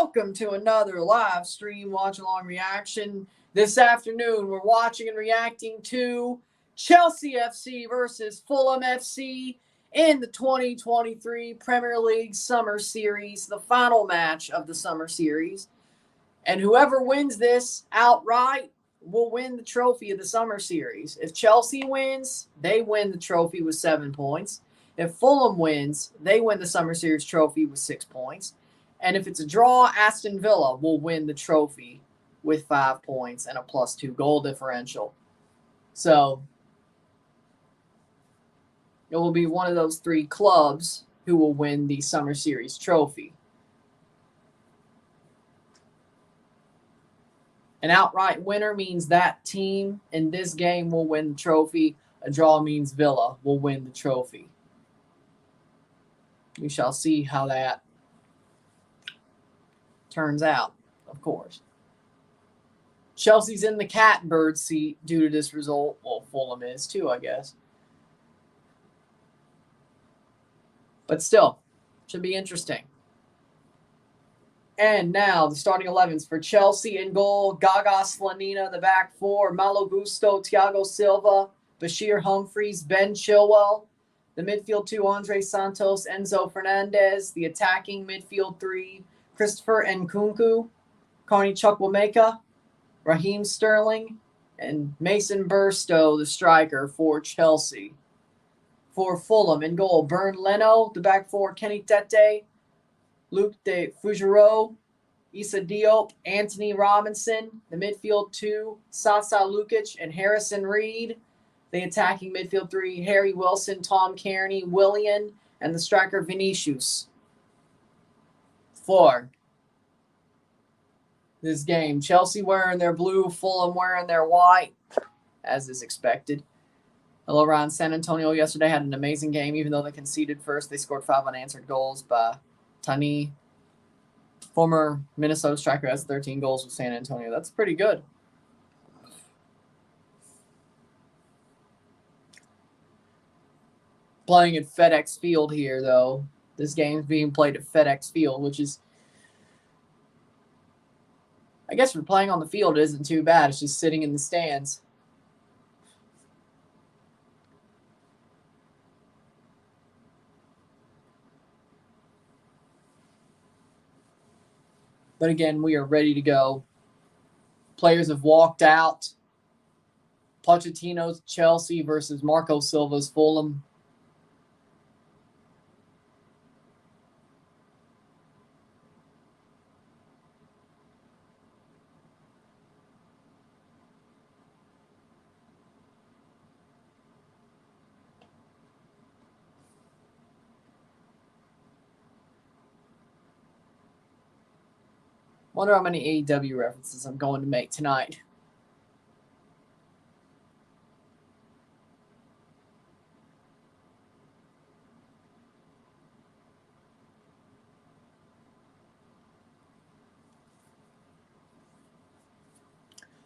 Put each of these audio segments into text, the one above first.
welcome to another live stream watch-along reaction. This afternoon, we're watching and reacting to Chelsea FC versus Fulham FC in the 2023 Premier League Summer Series, the final match of the Summer Series. And whoever wins this outright will win the trophy of the Summer Series. If Chelsea wins, they win the trophy with 7 points. If Fulham wins, they win the Summer Series trophy with 6 points. And if it's a draw, Aston Villa will win the trophy with 5 points and a +2 goal differential. So it will be one of those 3 clubs who will win the Summer Series trophy. An outright winner means that team in this game will win the trophy. A draw means Villa will win the trophy. We shall see how that turns out, of course. Chelsea's in the catbird seat due to this result. Well, Fulham is too, I guess. But still, should be interesting. And now the starting 11s for Chelsea in goal. Gaga Slonina, the back 4. Malo Gusto, Thiago Silva, Bashir Humphreys, Ben Chilwell. The midfield 2, Andre Santos, Enzo Fernandez. The attacking midfield 3, Christopher Nkunku, Carney Chukwuemeka, Raheem Sterling, and Mason Burstow, the striker for Chelsea. For Fulham in goal, Bernd Leno, the back 4, Kenny Tete, Luke de Fougereau, Issa Diop, Anthony Robinson. The midfield 2, Sasa Lukic and Harrison Reed. The attacking midfield 3, Harry Wilson, Tom Kearney, Willian, and the striker Vinicius. For this game, Chelsea wearing their blue, Fulham wearing their white, as is expected. Hello, Ryan. San Antonio yesterday had an amazing game, even though they conceded first. They scored 5 unanswered goals by Tani. Former Minnesota striker has 13 goals with San Antonio. That's pretty good. Playing at FedEx Field here, though. This game's being played at FedEx Field, which is, I guess for playing on the field, it isn't too bad. It's just sitting in the stands. But again, we are ready to go. Players have walked out. Pochettino's Chelsea versus Marco Silva's Fulham. Wonder how many AEW references I'm going to make tonight.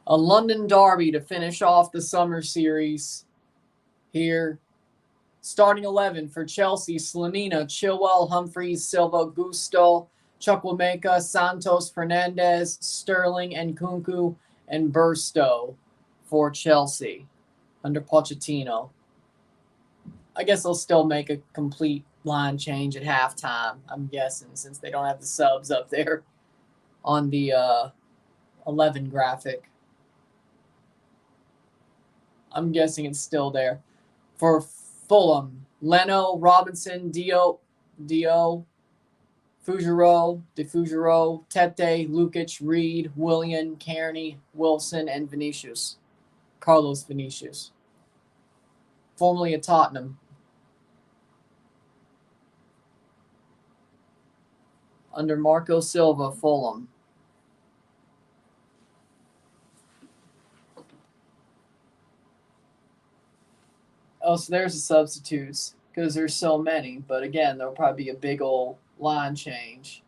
A London derby to finish off the Summer Series here. Starting 11 for Chelsea, Slonina, Chilwell, Humphreys, Silva, Gusto, Chukwuemeka, Santos, Fernandez, Sterling, Nkunku, and Burstow for Chelsea under Pochettino. I guess they'll still make a complete line change at halftime, I'm guessing, since they don't have the subs up there on the 11 graphic. I'm guessing it's still there. For Fulham, Leno, Robinson, Diop, Fougereau, De Fougereau, Tete, Lukic, Reed, Willian, Kearney, Wilson, and Vinicius. Carlos Vinicius. Formerly at Tottenham. Under Marco Silva, Fulham. Oh, so there's the substitutes, because there's so many. But again, there'll probably be a big old line change.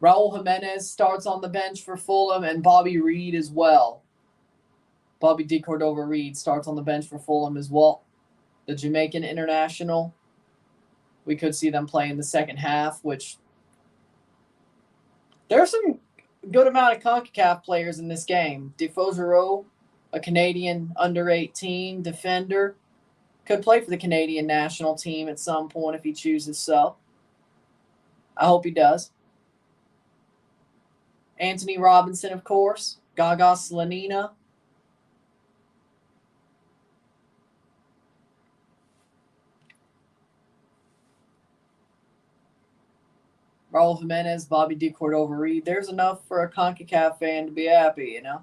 Raul Jimenez starts on the bench for Fulham, and Bobby Reed as well. Bobby D. Cordova Reed starts on the bench for Fulham as well. The Jamaican international. We could see them play in the second half, which there's some good amount of CONCACAF players in this game. Defoe, a Canadian under 18 defender, could play for the Canadian national team at some point if he chooses so. I hope he does. Anthony Robinson, of course. Gaga Slanina. Raul Jimenez, Bobby D. Cordova-Reed. There's enough for a CONCACAF fan to be happy, you know?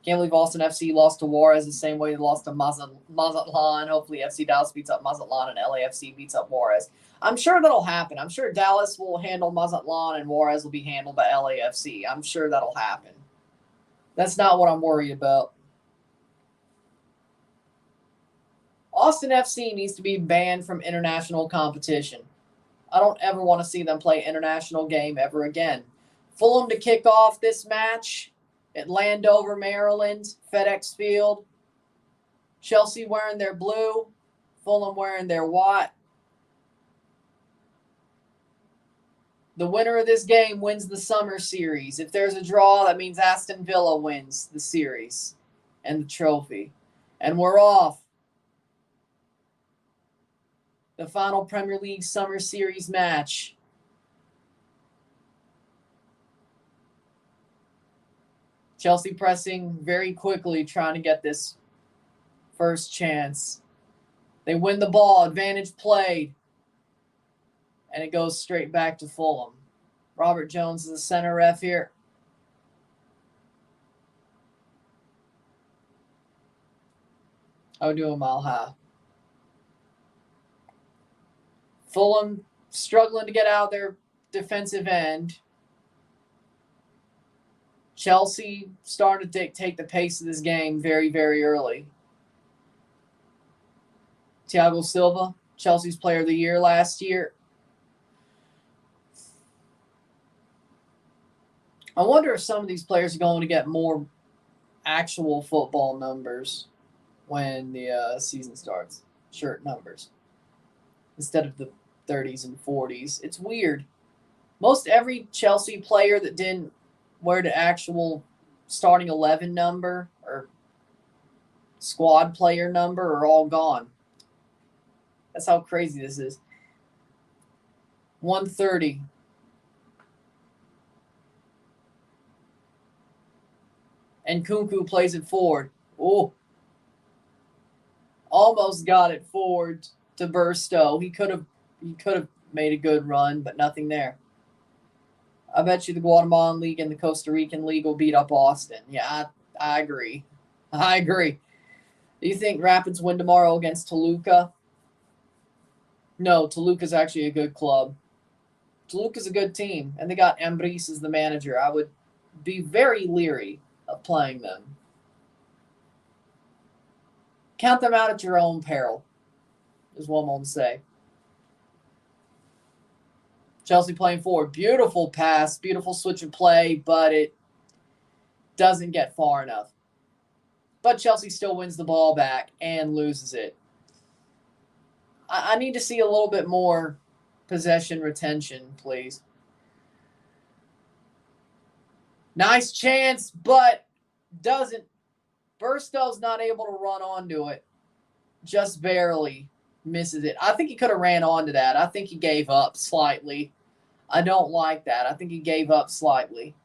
Can't believe Austin FC lost to Juarez the same way they lost to Mazatlan. Hopefully FC Dallas beats up Mazatlan and LAFC beats up Juarez. I'm sure that'll happen. I'm sure Dallas will handle Mazatlan and Juarez will be handled by LAFC. I'm sure that'll happen. That's not what I'm worried about. Austin FC needs to be banned from international competition. I don't ever want to see them play international game ever again. Fulham to kick off this match at Landover, Maryland, FedEx Field. Chelsea wearing their blue, Fulham wearing their white. The winner of this game wins the summer series. If there's a draw, that means Aston Villa wins the series and the trophy. And we're off. The final Premier League Summer Series match. Chelsea pressing very quickly, trying to get this first chance. They win the ball, advantage played, and it goes straight back to Fulham. Robert Jones is the center ref here. How we doing, Mile High? Fulham struggling to get out of their defensive end. Chelsea started to take the pace of this game very, very early. Thiago Silva, Chelsea's player of the year last year. I wonder if some of these players are going to get more actual football numbers when the season starts. Shirt numbers. Instead of the 30s and 40s. It's weird. Most every Chelsea player that didn't wear the actual starting 11 number or squad player number are all gone. That's how crazy this is. 130. And Kunku plays it forward. Oh. Almost got it forward to Burstow. He could have made a good run, but nothing there. I bet you the Guatemalan League and the Costa Rican League will beat up Austin. Yeah, I agree. I agree. Do you think Rapids win tomorrow against Toluca? No, Toluca's actually a good club. Toluca's a good team, and they got Ambriz as the manager. I would be very leery of playing them. Count them out at your own peril, is what I'm going to say. Chelsea playing forward. Beautiful pass, beautiful switch of play, but it doesn't get far enough. But Chelsea still wins the ball back and loses it. I need to see a little bit more possession retention, please. Nice chance, but doesn't. Burstow's not able to run onto it. Just barely misses it. I think he could have ran onto that. I think he gave up slightly. I don't like that. I think he gave up slightly.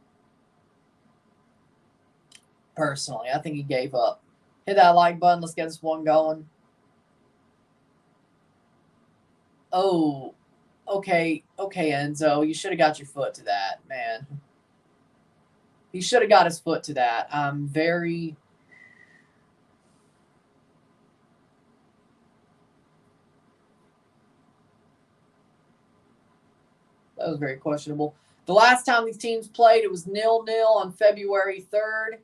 Personally, I think he gave up. Hit that like button. Let's get this one going. Oh, okay, Enzo. You should have got your foot to that, man. He should have got his foot to that. I'm very... That was very questionable. The last time these teams played, it was 0-0 on February 3rd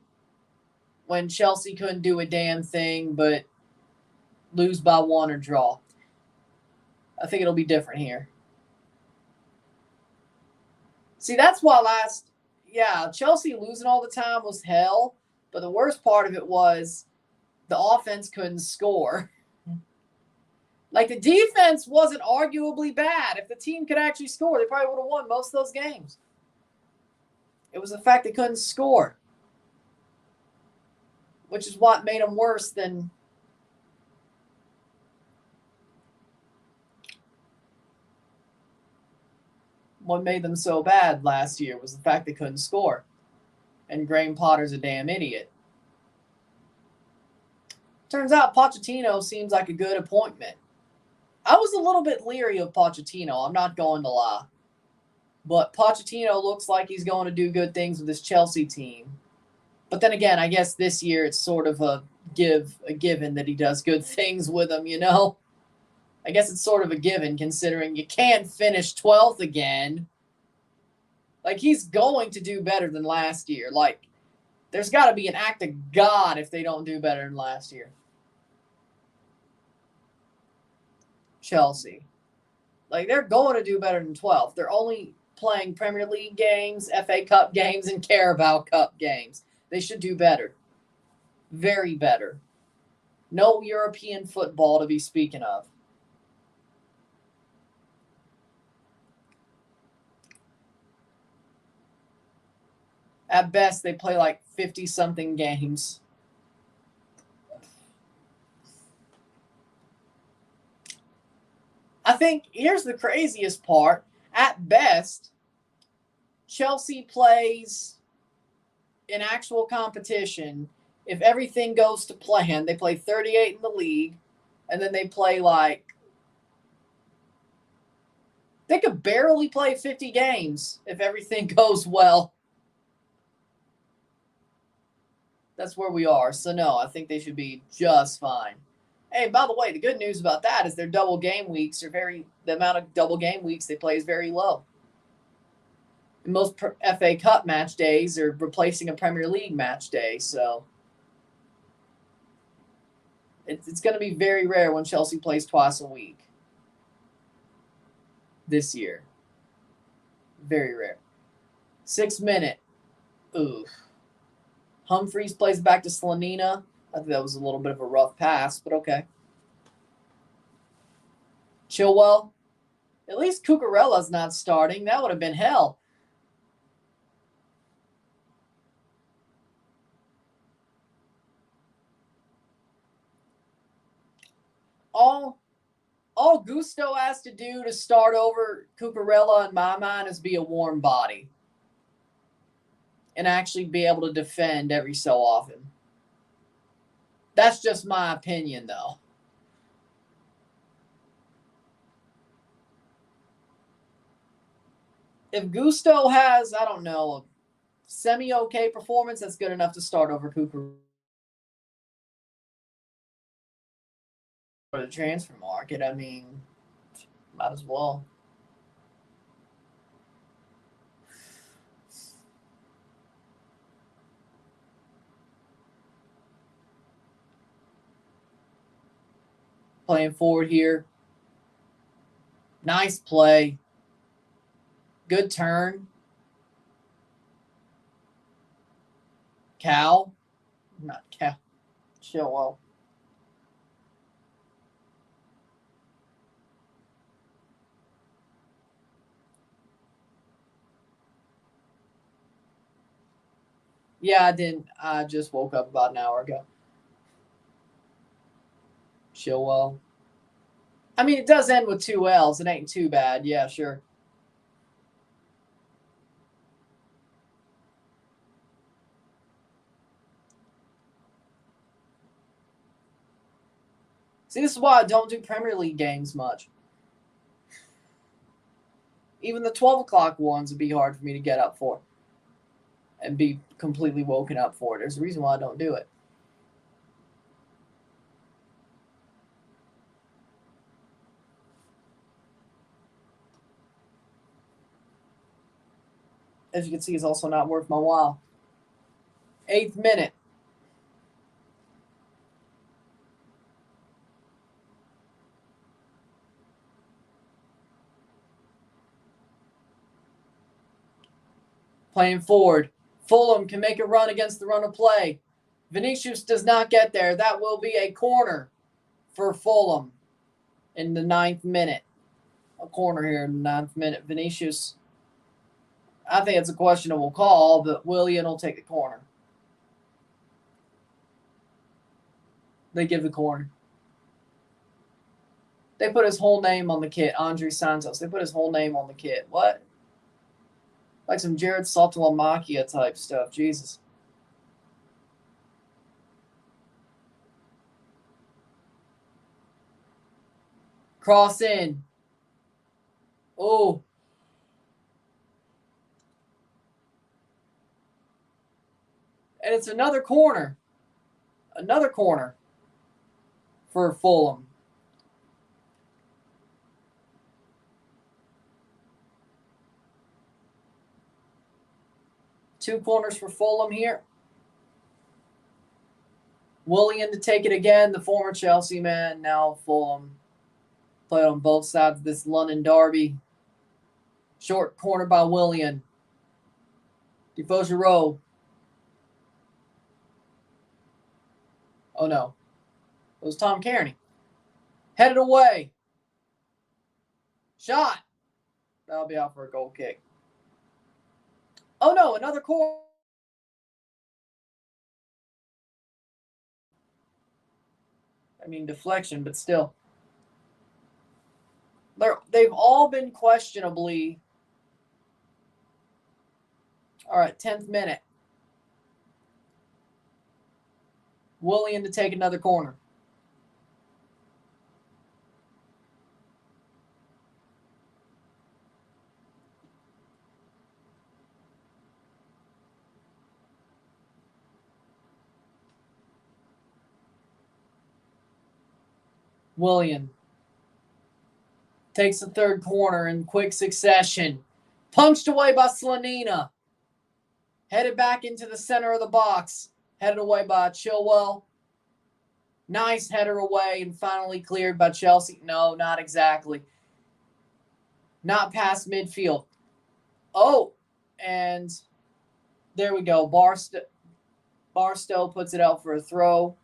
when Chelsea couldn't do a damn thing but lose by one or draw. I think it'll be different here. See, that's why Chelsea losing all the time was hell, but the worst part of it was the offense couldn't score. Like, the defense wasn't arguably bad. If the team could actually score, they probably would have won most of those games. It was the fact they couldn't score, which is what made them worse than what made them so bad last year was the fact they couldn't score. And Graham Potter's a damn idiot. Turns out Pochettino seems like a good appointment. I was a little bit leery of Pochettino, I'm not going to lie. But Pochettino looks like he's going to do good things with this Chelsea team. But then again, I guess this year it's sort of a given that he does good things with them, you know? I guess it's sort of a given considering you can't finish 12th again. Like, he's going to do better than last year. Like, there's got to be an act of God if they don't do better than last year. Chelsea. Like, they're going to do better than 12th. They're only playing Premier League games, FA Cup games, and Carabao Cup games. They should do better. Very better. No European football to be speaking of. At best, they play like 50-something games. I think here's the craziest part. At best, Chelsea plays in actual competition. If everything goes to plan, they play 38 in the league, and then they play like, they could barely play 50 games if everything goes well. That's where we are. So, no, I think they should be just fine. Hey, by the way, the good news about that is their double game weeks the amount of double game weeks they play is very low. Most FA Cup match days are replacing a Premier League match day, so it's going to be very rare when Chelsea plays twice a week this year. Very rare. 6 minute. Oof. Humphreys plays back to Slanina. I think that was a little bit of a rough pass, but okay. Chilwell. At least Cucurella's not starting. That would have been hell. All Gusto has to do to start over Cucurella, in my mind, is be a warm body. And actually be able to defend every so often. That's just my opinion, though. If Gusto has, I don't know, a semi-okay performance, that's good enough to start over Cucurella. For the transfer market, I mean, might as well. Playing forward here. Nice play. Good turn. Cal. Not Cal. Chilwell. Yeah, I didn't. I just woke up about an hour ago. Chilwell. I mean, it does end with 2 L's. It ain't too bad. Yeah, sure. See, this is why I don't do Premier League games much. Even the 12 o'clock ones would be hard for me to get up for and be completely woken up for. There's a reason why I don't do it. As you can see, it's also not worth my while. 8th minute. Playing forward. Fulham can make a run against the run of play. Vinicius does not get there. That will be a corner for Fulham. in the 9th minute. A corner here in the 9th minute. Vinicius, I think it's a questionable call, but Willian will take the corner. They give the corner. They put his whole name on the kit. Andre Santos. They put his whole name on the kit. What? Like some Jared Saltalamacchia type stuff. Jesus. Cross in. Oh. And it's another corner. Another corner for Fulham. Two corners for Fulham here. Willian to take it again, the former Chelsea man, now Fulham. Played on both sides of this London derby. Short corner by Willian. Defoe Giroud. Oh no. It was Tom Kearney. Headed away. Shot. That'll be out for a goal kick. Oh no, another corner. I mean, deflection, but still. They've all been questionably. All right, 10th minute. Willian to take another corner. Willian takes the third corner in quick succession. Punched away by Slonina. Headed back into the center of the box. Headed away by Chilwell. Nice header away and finally cleared by Chelsea. No, not exactly. Not past midfield. Oh, and there we go. Barstow puts it out for a throw.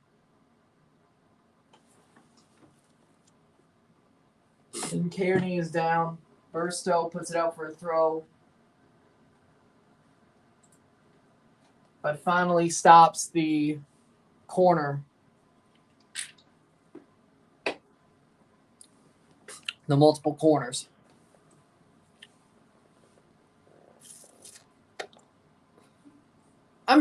And Kearney is down. Barstow puts it out for a throw. But finally stops the corner. The multiple corners. I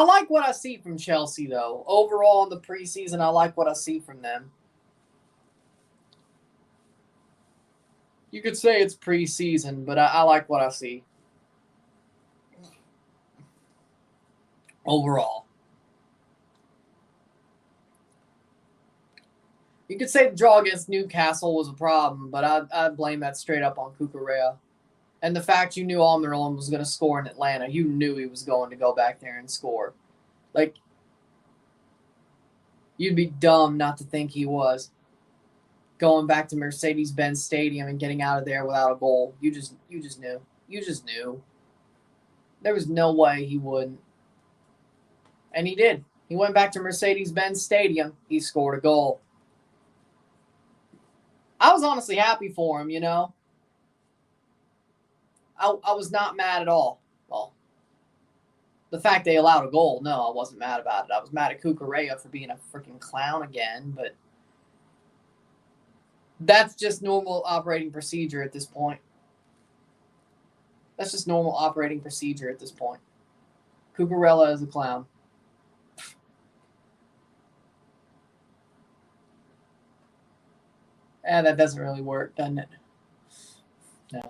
like what I see from Chelsea, though. Overall, in the preseason, I like what I see from them. You could say it's preseason, but I like what I see. Overall. You could say the draw against Newcastle was a problem, but I'd blame that straight up on Cucurella. And the fact you knew Almiron was going to score in Atlanta, you knew he was going to go back there and score. Like, you'd be dumb not to think he was. Going back to Mercedes-Benz Stadium and getting out of there without a goal. You just knew. You just knew. There was no way he wouldn't. And he did. He went back to Mercedes-Benz Stadium. He scored a goal. I was honestly happy for him, you know. I was not mad at all. Well, the fact they allowed a goal, no, I wasn't mad about it. I was mad at Cucurella for being a freaking clown again, but that's just normal operating procedure at this point. That's just normal operating procedure at this point. Cucurella is a clown. That doesn't really work, doesn't it? No.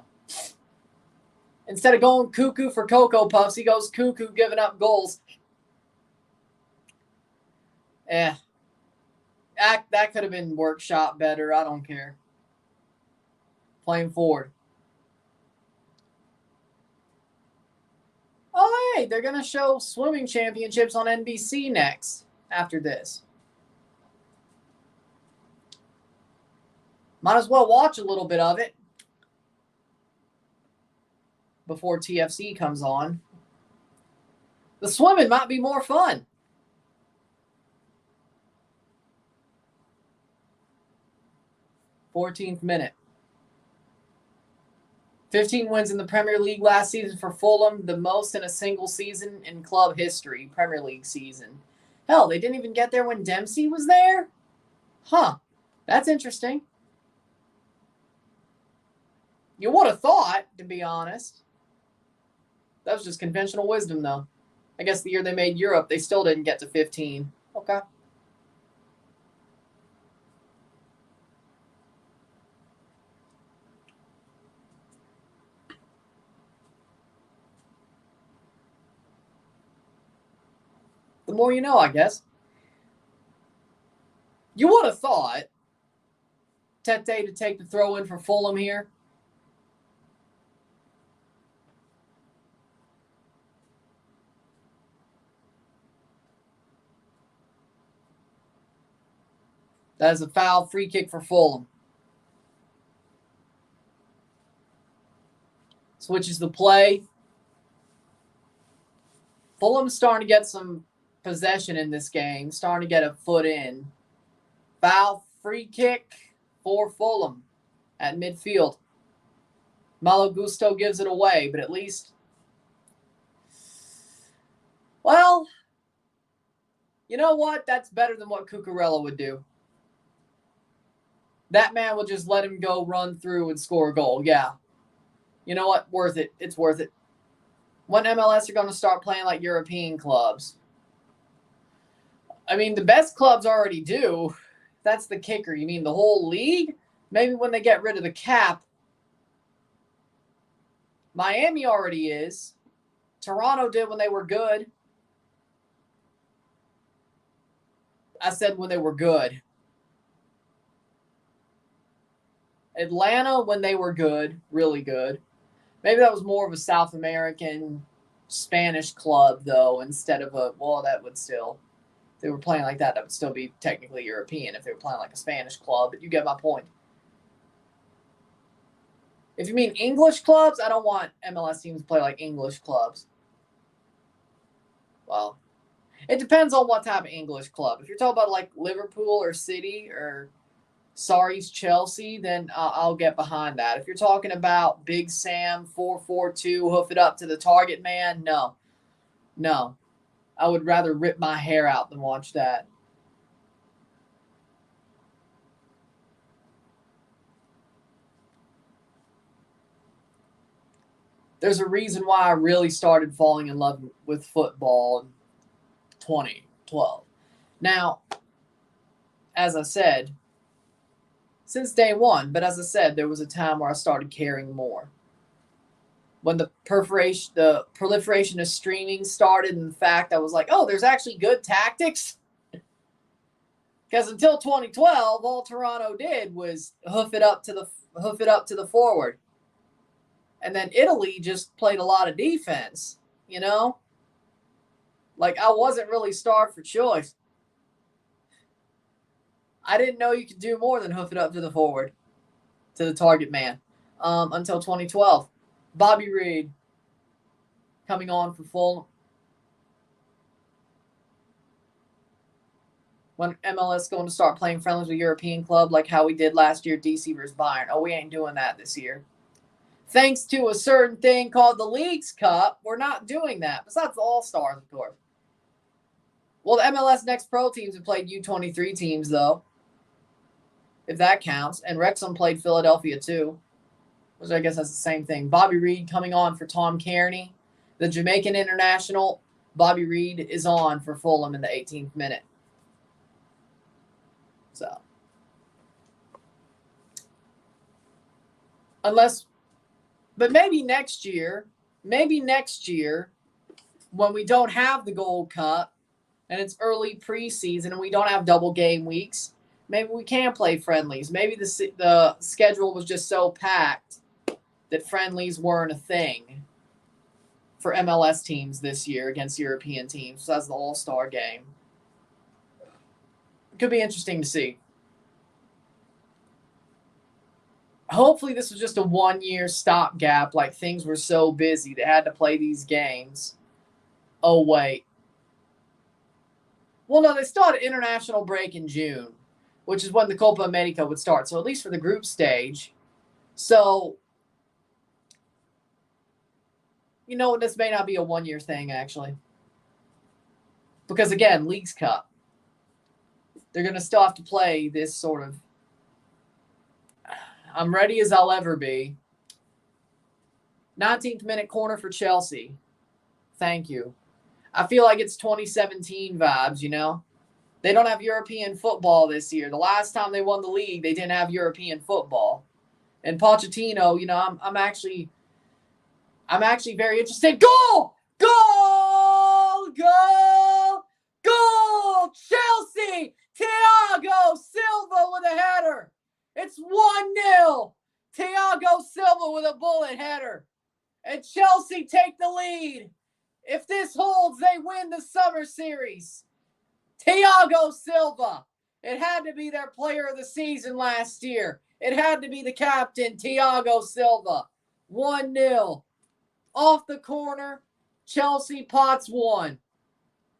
Instead of going cuckoo for Cocoa Puffs, he goes cuckoo giving up goals. That could have been workshop better. I don't care. Playing forward. Oh, hey, they're going to show swimming championships on NBC next after this. Might as well watch a little bit of it before TFC comes on. The swimming might be more fun. 14th minute. 15 wins in the Premier League last season for Fulham, the most in a single season in club history, Premier League season. Hell, they didn't even get there when Dempsey was there? Huh. That's interesting. You would have thought, to be honest. That was just conventional wisdom, though. I guess the year they made Europe, they still didn't get to 15. Okay. The more you know, I guess. You would have thought Tete to take the throw in for Fulham here. That is a foul free kick for Fulham. Switches the play. Fulham's starting to get some possession in this game, starting to get a foot in. Foul free kick for Fulham at midfield. Malo Gusto gives it away, but at least, well, you know what? That's better than what Cucurella would do. That man will just let him go run through and score a goal. Yeah. You know what? Worth it. It's worth it. When MLS are going to start playing like European clubs? I mean, the best clubs already do. That's the kicker. You mean the whole league? Maybe when they get rid of the cap. Miami already is. Toronto did when they were good. I said when they were good. Atlanta when they were good, really good. Maybe that was more of a South American Spanish club, though, instead of a, well, that would still, if they were playing like that, that would still be technically European if they were playing like a Spanish club, but you get my point. If you mean English clubs, I don't want MLS teams to play like English clubs. Well, it depends on what type of English club. If you're talking about like Liverpool or City or Sarri's Chelsea, then I'll get behind that. If you're talking about Big Sam 4-4-2, hoof it up to the target man, no. I would rather rip my hair out than watch that. There's a reason why I really started falling in love with football in 2012. Now, as I said, since day one, but as I said, there was a time where I started caring more. When the proliferation of streaming started, in fact, I was like, oh, there's actually good tactics. Because until 2012, all Toronto did was hoof it up to the forward. And then Italy just played a lot of defense, you know? Like, I wasn't really starved for choice. I didn't know you could do more than hoof it up to the forward, to the target man, until 2012. Bobby Reed coming on for Fulham. When MLS going to start playing friendlies with European club like how we did last year, DC versus Bayern. Oh, we ain't doing that this year. Thanks to a certain thing called the Leagues Cup, we're not doing that. Besides the All-Stars, of course. Well, the MLS Next Pro teams have played U23 teams, though, if that counts. And Wrexham played Philadelphia, too, which I guess that's the same thing. Bobby Reed coming on for Tom Kearney. The Jamaican international, Bobby Reed, is on for Fulham in the 18th minute. So, but maybe next year, when we don't have the Gold Cup and it's early preseason and we don't have double game weeks, maybe we can play friendlies. Maybe the schedule was just so packed that friendlies weren't a thing for MLS teams this year against European teams. So that's the All-Star game. It could be interesting to see. Hopefully this was just a one-year stopgap, like things were so busy they had to play these games. Oh, wait. Well, no, they still had an international break in June. which is when the Copa America would start. So at least for the group stage. So, you know, this may not be a one-year thing, actually. Because, again, Leagues Cup. They're going to still have to play this sort of... I'm ready as I'll ever be. 19th minute corner for Chelsea. Thank you. I feel like it's 2017 vibes, you know? They don't have European football this year. The last time they won the league, they didn't have European football. And Pochettino, you know, I'm actually very interested. Goal! Goal! Goal! Goal! Chelsea! Thiago Silva with a header. It's 1-0. Thiago Silva with a bullet header. And Chelsea take the lead. If this holds, they win the summer series. Thiago Silva. It had to be their player of the season last year. It had to be the captain, Thiago Silva. 1-0. Off the corner, Chelsea pots one.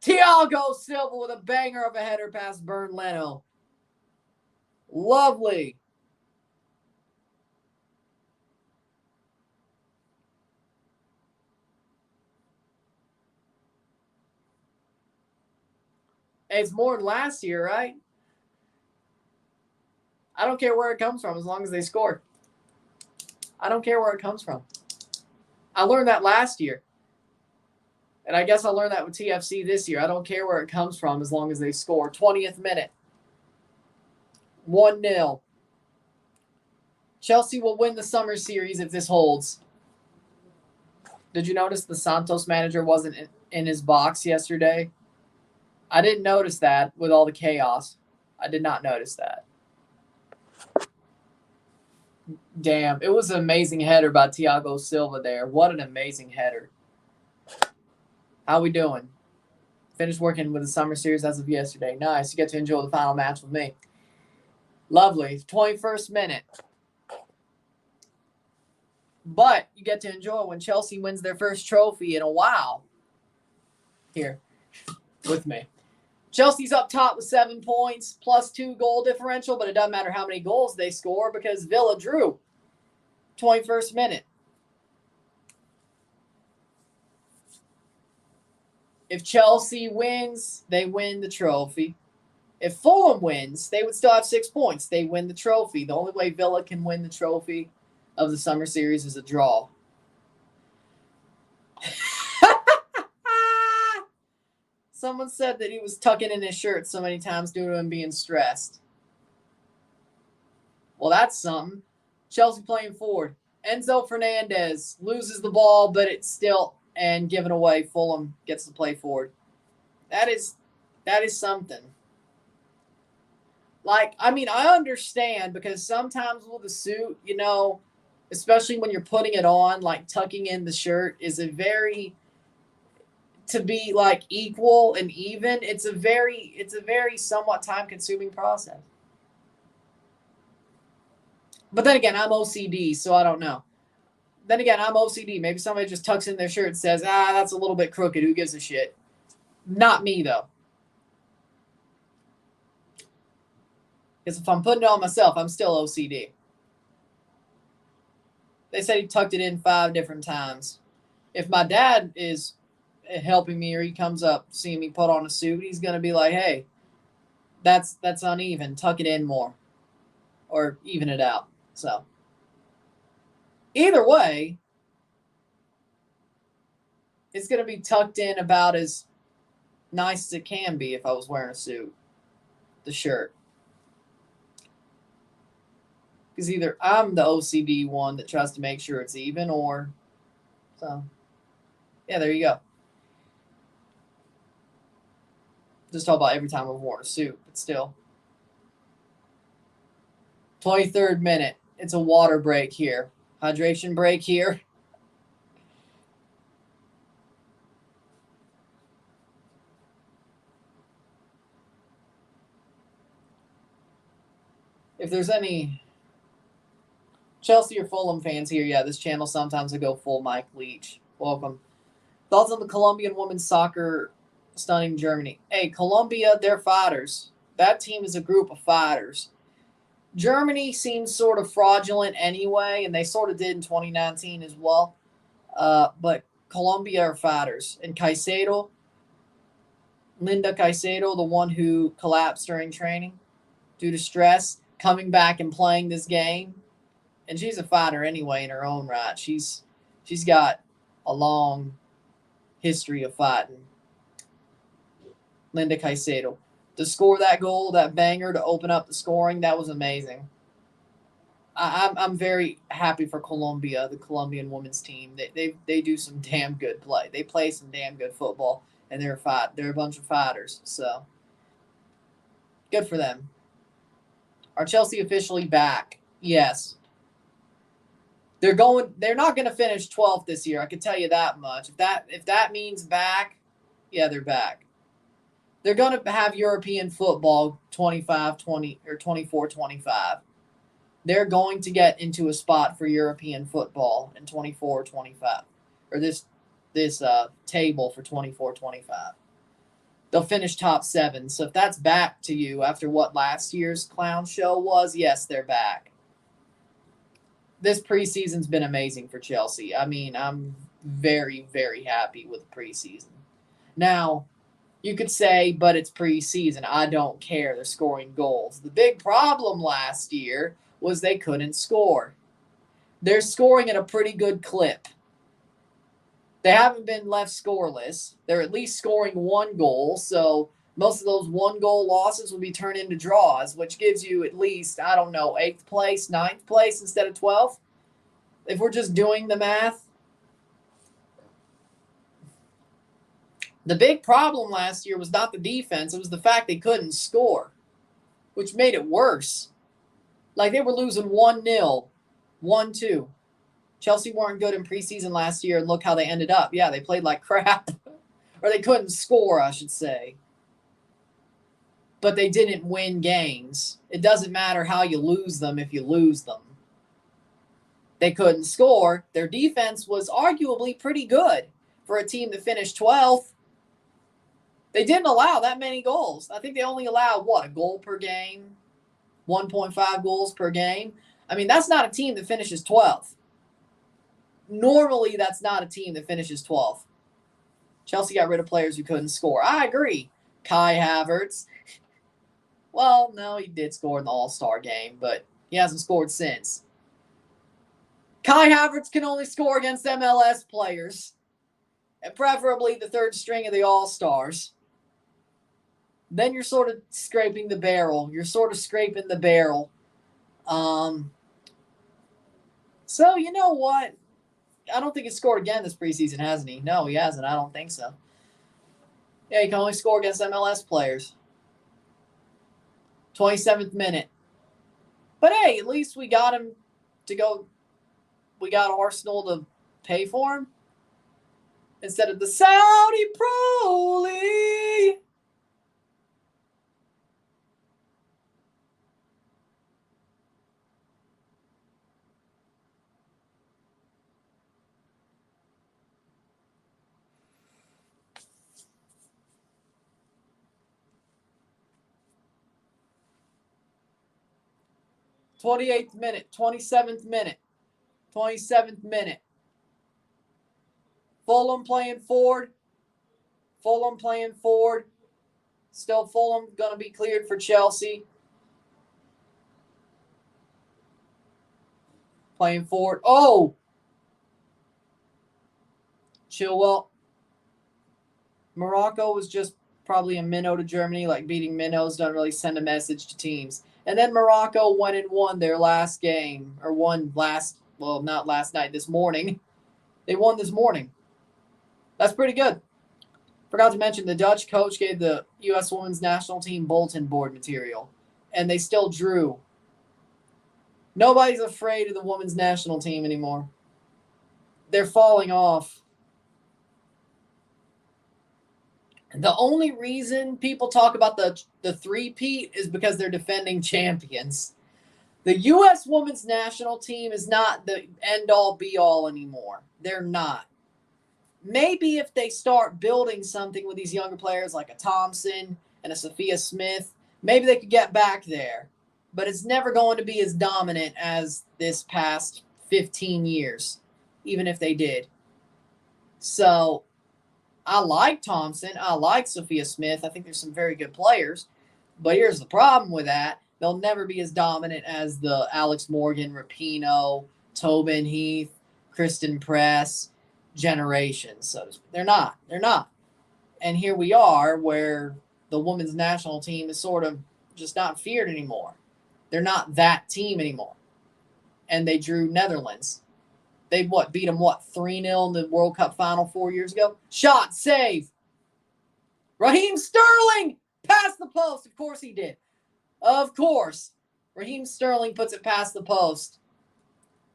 Thiago Silva with a banger of a header past Bernd Leno. Lovely. It's more than last year, right? I don't care where it comes from as long as they score. I don't care where it comes from. I learned that last year. And I guess I learned that with TFC this year. I don't care where it comes from as long as they score. 20th minute. 1-0. Chelsea will win the summer series if this holds. Did you notice the Santos manager wasn't in his box yesterday? I didn't notice that with all the chaos. I did not notice that. Damn, it was an amazing header by Thiago Silva there. What an amazing header. How we doing? Finished working with the summer series as of yesterday. Nice. You get to enjoy the final match with me. Lovely. 21st minute. But you get to enjoy when Chelsea wins their first trophy in a while. Here, with me. Chelsea's up top with 7 points, plus 2 goal differential, but it doesn't matter how many goals they score because Villa drew. 21st minute. If Chelsea wins, they win the trophy. If Fulham wins, they would still have 6 points. They win the trophy. The only way Villa can win the trophy of the summer series is a draw. Someone said that he was tucking in his shirt so many times due to him being stressed. Well, that's something. Chelsea playing forward. Enzo Fernandez loses the ball, but it's still and given away. Fulham gets to play forward. That is something. Like, I mean, I understand because sometimes with a suit, you know, especially when you're putting it on, like tucking in the shirt is a very, to be like equal and even, it's a very somewhat time-consuming process. But then again, I'm OCD, so I don't know. Then again, I'm OCD. Maybe somebody just tucks in their shirt and says, that's a little bit crooked. Who gives a shit? Not me, though. Because if I'm putting it on myself, I'm still OCD. They said he tucked it in 5 different times. If my dad is helping me or he comes up seeing me put on a suit, he's going to be like, hey, that's uneven. Tuck it in more. Or even it out. So, either way, it's going to be tucked in about as nice as it can be if I was wearing a suit. The shirt. Because either I'm the OCD one that tries to make sure it's even or... So, yeah, there you go. Just talk about every time I've worn a suit, but still. 23rd minute. It's a water break here. Hydration break here. If there's any Chelsea or Fulham fans here, yeah, this channel sometimes I go full Mike Leach. Welcome. Thoughts on the Colombian women's soccer stunning Germany? Hey, Colombia, they're fighters. that team is a group of fighters. Germany seems sort of fraudulent anyway, and they sort of did in 2019 as well. But Colombia are fighters. And Caicedo, Linda Caicedo, the one who collapsed during training due to stress, coming back and playing this game. And she's a fighter anyway in her own right. She's got a long history of fighting. Linda Caicedo. To score that goal, that banger, to open up the scoring, that was amazing. I'm very happy for Colombia, the Colombian women's team. They do some damn good play. They play some damn good football, and they're a bunch of fighters. So good for them. Are Chelsea officially back? Yes. They're not going to finish 12th this year. I can tell you that much. If that means back, yeah, they're back. They're going to have European football 25-20 or 24-25. They're going to get into a spot for European football in 24-25, or this table for 24-25. They'll finish top 7. So if that's back to you after what last year's clown show was, yes, they're back. This preseason's been amazing for Chelsea. I mean, I'm very, very happy with the preseason. Now, you could say, but it's preseason. I don't care. They're scoring goals. The big problem last year was they couldn't score. They're scoring at a pretty good clip. They haven't been left scoreless. They're at least scoring 1 goal. So most of those 1-goal losses will be turned into draws, which gives you at least, 8th place, 9th place instead of 12th. If we're just doing the math. The big problem last year was not the defense. It was the fact they couldn't score, which made it worse. Like they were losing 1-0, 1-2. Chelsea weren't good in preseason last year, and look how they ended up. Yeah, they played like crap. Or they couldn't score, I should say. But they didn't win games. It doesn't matter how you lose them if you lose them. They couldn't score. Their defense was arguably pretty good for a team that finished 12th. They didn't allow that many goals. I think they only allowed, a goal per game? 1.5 goals per game? I mean, that's not a team that finishes 12th. Normally, that's not a team that finishes 12th. Chelsea got rid of players who couldn't score. I agree. Kai Havertz. Well, no, he did score in the All-Star game, but he hasn't scored since. Kai Havertz can only score against MLS players, and preferably the third string of the All-Stars. Then you're sort of scraping the barrel. So, you know what? I don't think he scored again this preseason, hasn't he? No, he hasn't. I don't think so. Yeah, he can only score against MLS players. 27th minute. But hey, at least we got him to go. We got Arsenal to pay for him instead of the Saudi Pro League. '28th minute, 27th minute. Fulham playing forward. Still Fulham going to be cleared for Chelsea. Playing forward. Oh! Chilwell. Morocco was just probably a minnow to Germany. Like beating minnows doesn't really send a message to teams. And then Morocco went and won their last game. Or won not last night, this morning. They won this morning. That's pretty good. Forgot to mention the Dutch coach gave the U.S. women's national team bulletin board material. And they still drew. Nobody's afraid of the women's national team anymore. They're falling off. The only reason people talk about the three-peat is because they're defending champions. The U.S. women's national team is not the end-all, be-all anymore. They're not. Maybe if they start building something with these younger players like a Thompson and a Sophia Smith, Maybe they could get back there, but it's never going to be as dominant as this past 15 years, even if they did. So I like Thompson. I like Sophia Smith. I think there's some very good players. But here's the problem with that. They'll never be as dominant as the Alex Morgan, Rapinoe, Tobin Heath, Kristen Press generations. So they're not. They're not. And here we are where the women's national team is sort of just not feared anymore. They're not that team anymore. And they drew Netherlands. They beat them 3-0 in the World Cup final 4 years ago? Shot, save. Raheem Sterling past the post. Of course he did. Of course. Raheem Sterling puts it past the post.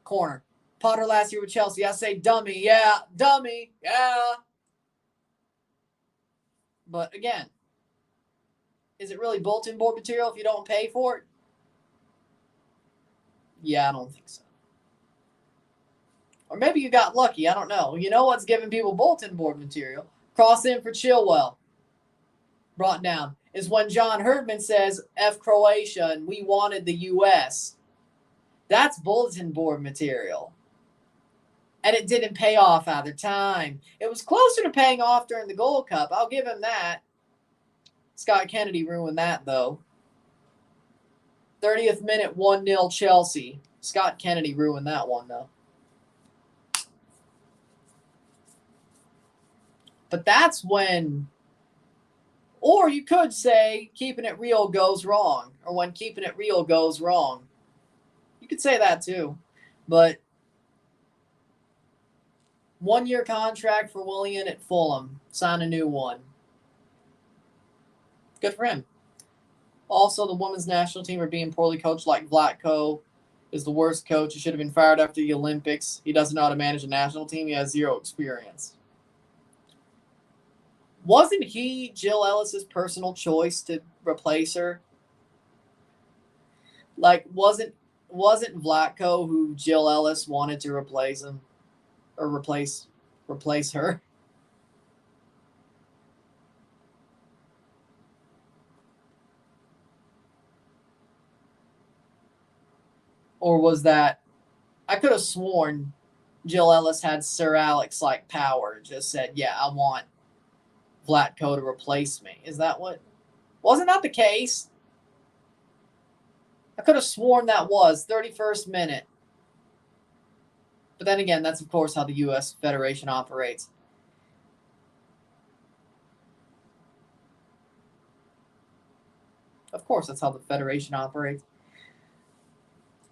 Corner. Potter last year with Chelsea. I say dummy. Yeah, dummy. Yeah. But again, is it really bulletin board material if you don't pay for it? Yeah, I don't think so. Or maybe you got lucky. I don't know. You know what's giving people bulletin board material? Cross in for Chilwell. Brought down is when John Herdman says F Croatia and we wanted the U.S. That's bulletin board material. And it didn't pay off either time. It was closer to paying off during the Gold Cup. I'll give him that. Scott Kennedy ruined that, though. 30th minute, 1-0 Chelsea. Scott Kennedy ruined that one, though. But that's when, or you could say keeping it real goes wrong, or when keeping it real goes wrong. You could say that too. But 1-year contract for Willian at Fulham. Sign a new one. Good for him. Also, the women's national team are being poorly coached, like Vlatko is the worst coach. He should have been fired after the Olympics. He doesn't know how to manage a national team. He has zero experience. Wasn't he Jill Ellis's personal choice to replace her? Like, wasn't Vlatko who Jill Ellis wanted to replace him? Or replace her? Or was that, I could have sworn Jill Ellis had Sir Alex like power, just said, yeah, I want Vlatko to replace me. Is that what? Wasn't that the case? I could have sworn that was 31st minute. But then again, that's of course how the U.S. Federation operates. Of course, that's how the Federation operates.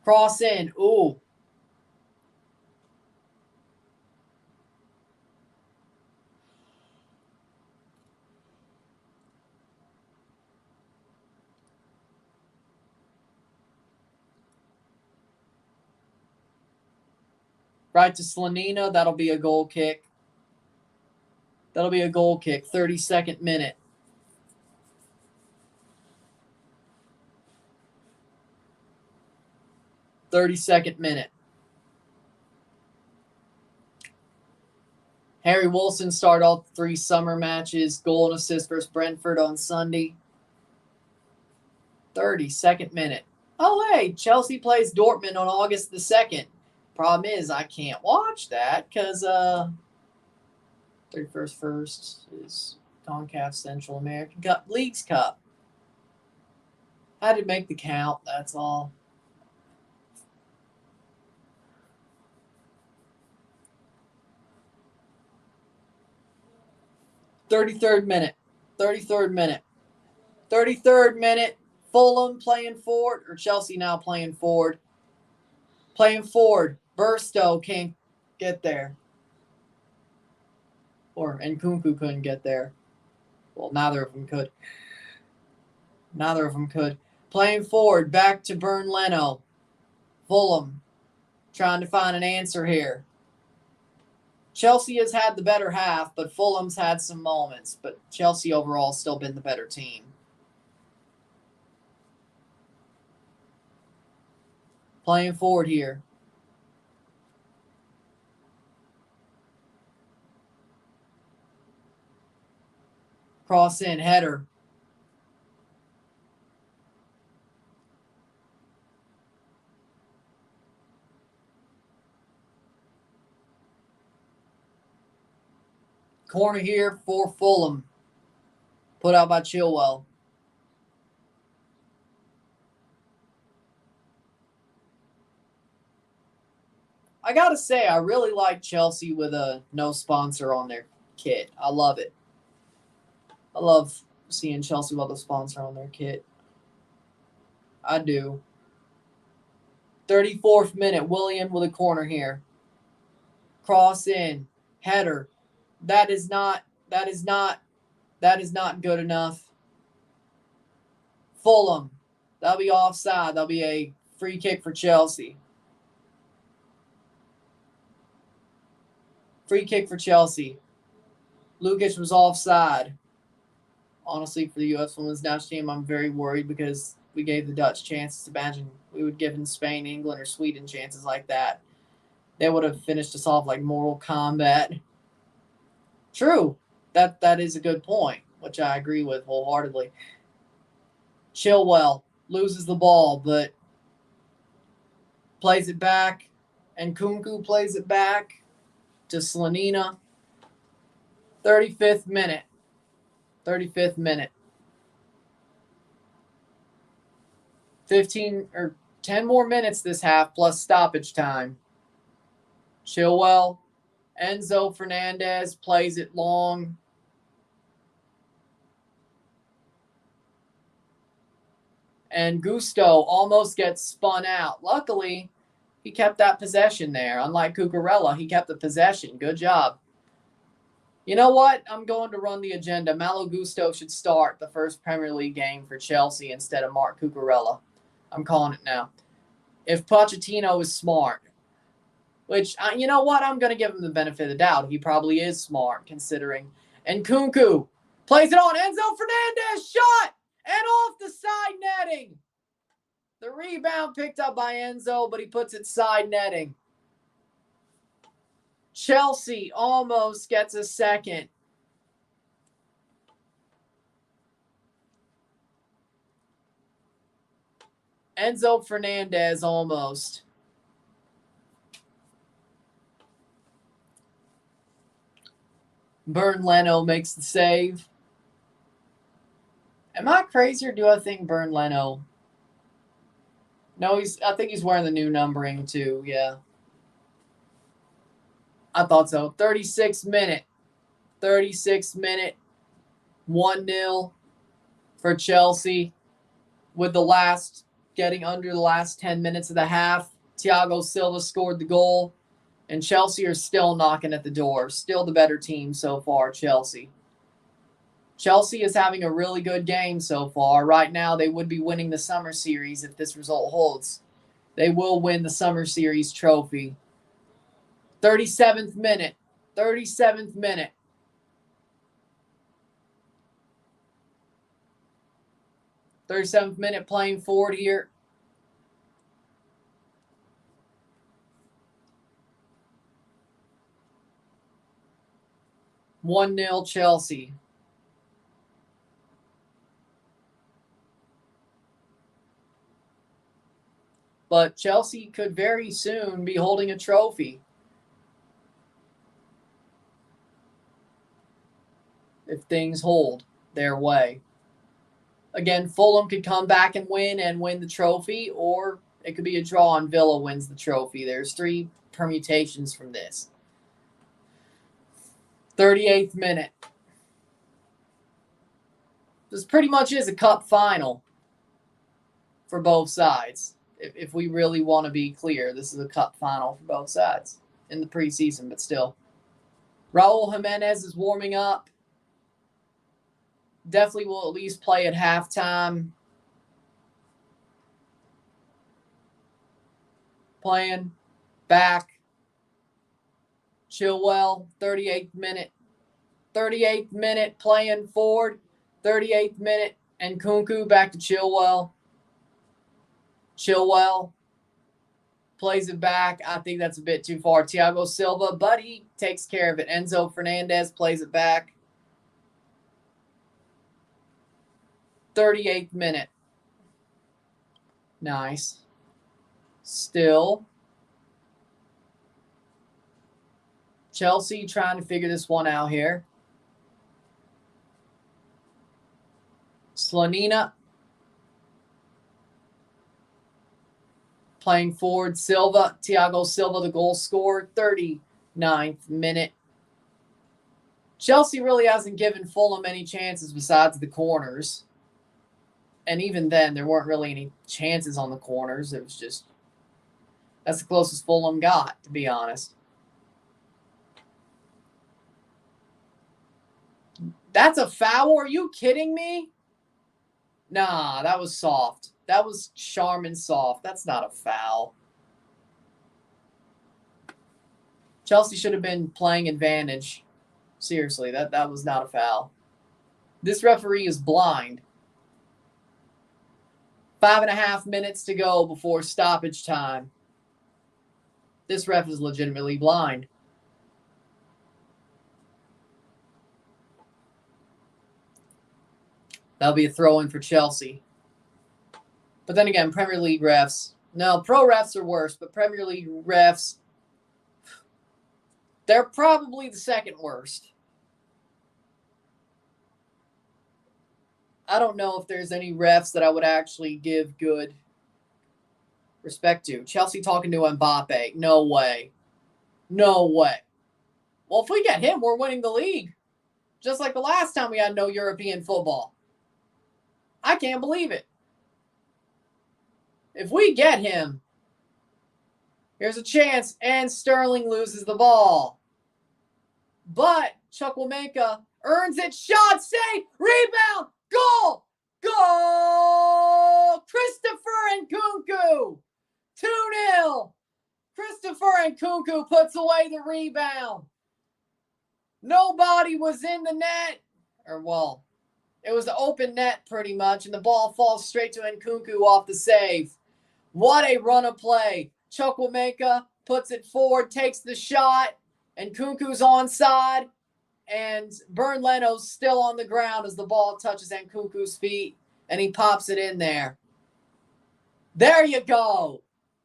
Cross in. Ooh. Right to Slanina. That'll be a goal kick. 32nd minute. Harry Wilson started all 3 summer matches. Goal and assist versus Brentford on Sunday. 32nd minute. Oh, hey, Chelsea plays Dortmund on August the 2nd. Problem is, I can't watch that because 31st first is CONCACAF Central American Cup Leagues Cup. I had to make the count, that's all. Thirty-third minute. Fulham playing forward, or Chelsea now playing forward. Burstow can't get there. And Nkunku couldn't get there. Well, neither of them could. Playing forward, back to Bern Leno. Fulham trying to find an answer here. Chelsea has had the better half, but Fulham's had some moments. But Chelsea overall still been the better team. Playing forward here. Cross in, header. Corner here for Fulham. Put out by Chilwell. I gotta say, I really like Chelsea with a no sponsor on their kit. I love it. I love seeing Chelsea with a sponsor on their kit. I do. 34th minute, Willian with a corner here. Cross in, header. That is not good enough. Fulham. That'll be offside. That'll be a free kick for Chelsea. Free kick for Chelsea. Lukic was offside. Honestly, for the U.S. Women's National Team, I'm very worried because we gave the Dutch chances. Imagine we would give in Spain, England, or Sweden chances like that. They would have finished us off like Mortal Kombat. True. That is a good point, which I agree with wholeheartedly. Chilwell loses the ball, but plays it back, and Kunku plays it back to Slonina. 35th minute. 35th minute. 10 more minutes this half plus stoppage time. Chilwell. Enzo Fernandez plays it long. And Gusto almost gets spun out. Luckily, he kept that possession there. Unlike Cucurella, he kept the possession. Good job. You know what? I'm going to run the agenda. Malo Gusto should start the first Premier League game for Chelsea instead of Marc Cucurella. I'm calling it now. If Pochettino is smart, which, you know what? I'm going to give him the benefit of the doubt. He probably is smart, considering. And Kunku plays it on. Enzo Fernandez shot! And off the side netting. The rebound picked up by Enzo, but he puts it side netting. Chelsea almost gets a second. Enzo Fernandez almost. Bernd Leno makes the save. Am I crazy or do I think Bernd Leno? No, I think he's wearing the new numbering too, yeah. I thought so. 36th minute. 1-0 for Chelsea. With the last, getting under the last 10 minutes of the half. Thiago Silva scored the goal. And Chelsea are still knocking at the door. Still the better team so far, Chelsea. Chelsea is having a really good game so far. Right now, they would be winning the Summer Series if this result holds. They will win the Summer Series trophy. 37th minute. 37th minute. Playing forward here. (1-0) Chelsea. But Chelsea could very soon be holding a trophy. If things hold their way. Again, Fulham could come back and win the trophy, or it could be a draw and Villa wins the trophy. There's 3 permutations from this. 38th minute. This pretty much is a cup final for both sides. If we really want to be clear, this is a cup final for both sides in the preseason, but still. Raul Jimenez is warming up. Definitely will at least play at halftime. Playing back. Chilwell, 38th minute. 38th minute, playing forward. 38th minute, and Kunku back to Chilwell. Chilwell plays it back. I think that's a bit too far. Thiago Silva, but he takes care of it. Enzo Fernandez plays it back. 38th minute. Nice. Still. Chelsea trying to figure this one out here. Slanina. Playing forward, Silva. Thiago Silva, the goal scorer, 39th minute. Chelsea really hasn't given Fulham any chances besides the corners. And even then, there weren't really any chances on the corners. It was just, that's the closest Fulham got, to be honest. That's a foul? Are you kidding me? Nah, that was soft. That was Charmin soft. That's not a foul. Chelsea should have been playing advantage. Seriously, that was not a foul. This referee is blind. 5.5 minutes to go before stoppage time. This ref is legitimately blind. That'll be a throw-in for Chelsea. But then again, Premier League refs. No, pro refs are worse, but Premier League refs, they're probably the second worst. I don't know if there's any refs that I would actually give good respect to. Chelsea talking to Mbappe. No way. No way. Well, if we get him, we're winning the league. Just like the last time we had no European football. I can't believe it. If we get him, here's a chance, and Sterling loses the ball. But Chukwuemeka earns it, shot, save, rebound, goal! Goal! Christopher Nkunku! 2-0. Christopher Nkunku puts away the rebound. Nobody was in the net. Or, well, it was an open net pretty much, and the ball falls straight to Nkunku off the save. What a run of play. Chukwuemeka puts it forward, takes the shot, and Nkunku's onside, and Bernd Leno's still on the ground as the ball touches Nkunku's feet, and he pops it in there. There you go.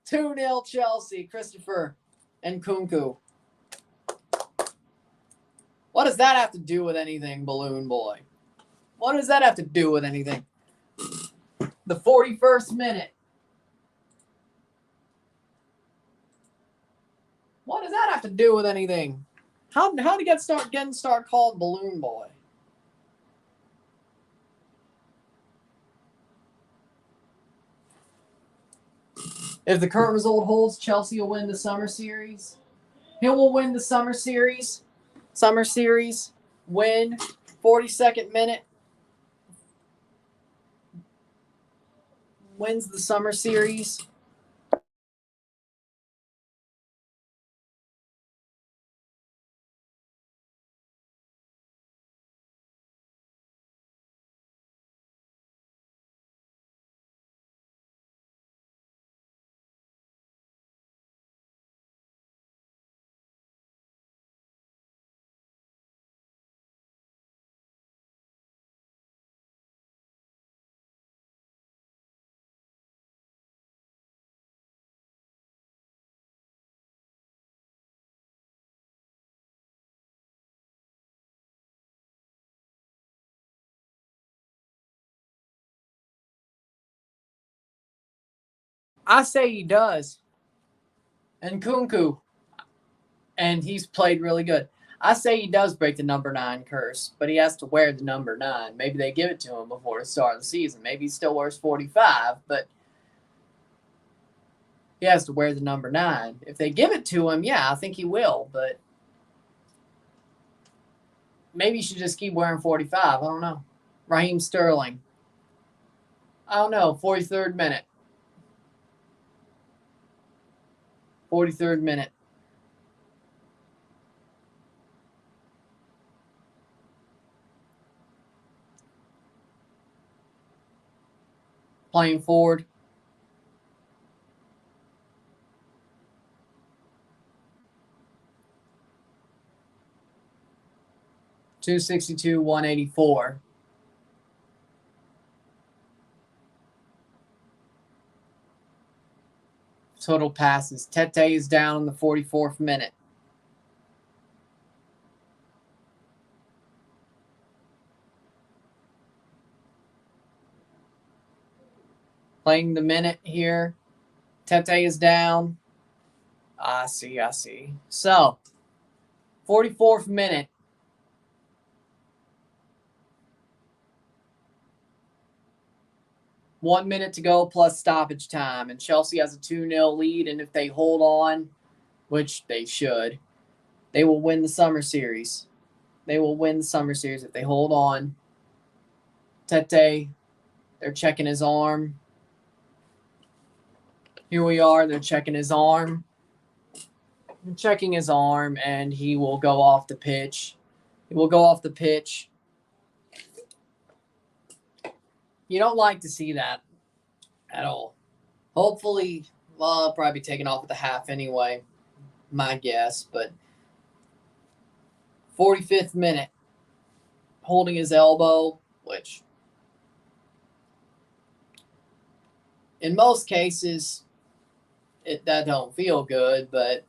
2-0 Chelsea, Christopher Nkunku. What does that have to do with anything, Balloon Boy? What does that have to do with anything? The 41st minute. What does that have to do with anything? How did he start called Balloon Boy? If the current result holds, Chelsea will win the summer series. He will win the summer series. Summer series win. 42nd minute. Wins the summer series. I say he does. And Nkunku. And he's played really good. I say he does break the number 9 curse, but he has to wear the number 9. Maybe they give it to him before the start of the season. Maybe he still wears 45, but he has to wear the number 9. If they give it to him, yeah, I think he will, but maybe he should just keep wearing 45. I don't know. Raheem Sterling. I don't know. 43rd minute. 43rd minute. Playing forward. .262, 184. Total passes. Tete is down in the 44th minute. Playing the minute here. Tete is down. I see. So, 44th minute. One minute to go plus stoppage time. And Chelsea has a 2-0 lead. And if they hold on, which they should, they will win the summer series. They will win the summer series if they hold on. Tete, they're checking his arm. Here we are. They're checking his arm. Checking his arm, and he will go off the pitch. He will go off the pitch. You don't like to see that at all. Hopefully, well, I'll probably be taken off at the half anyway, my guess. But 45th minute, holding his elbow, which in most cases, that don't feel good, but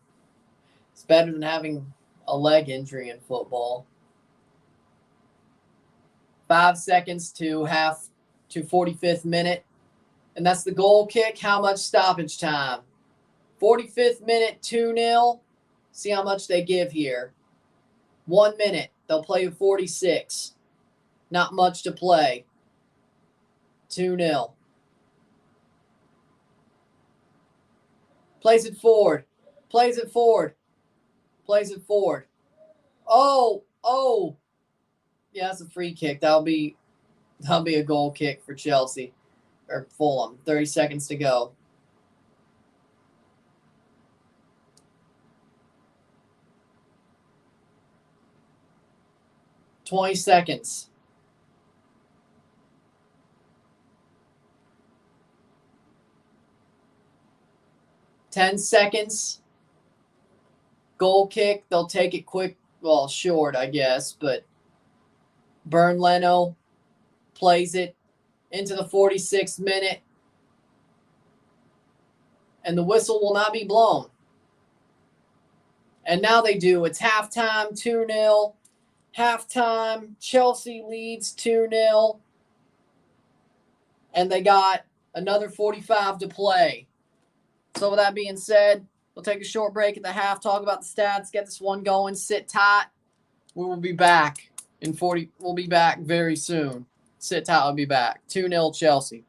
it's better than having a leg injury in football. 5 seconds to 45th minute. And that's the goal kick. How much stoppage time? 45th minute, 2-0. See how much they give here. 1 minute. They'll play 46. Not much to play. 2-0. Plays it forward. Oh. Yeah, that's a free kick. That'll be a goal kick for Chelsea. Or Fulham. 30 seconds to go. $20 seconds. $10 seconds. Goal kick. They'll take it quick. Well, short, I guess. But Bern Leno plays it into the 46th minute. And the whistle will not be blown. And now they do. It's halftime, 2-0. Halftime, Chelsea leads 2-0. And they got another 45 to play. So with that being said, we'll take a short break at the half, talk about the stats, get this one going, sit tight. We will be back we'll be back very soon. Sit tight, we'll be back. 2-0 Chelsea.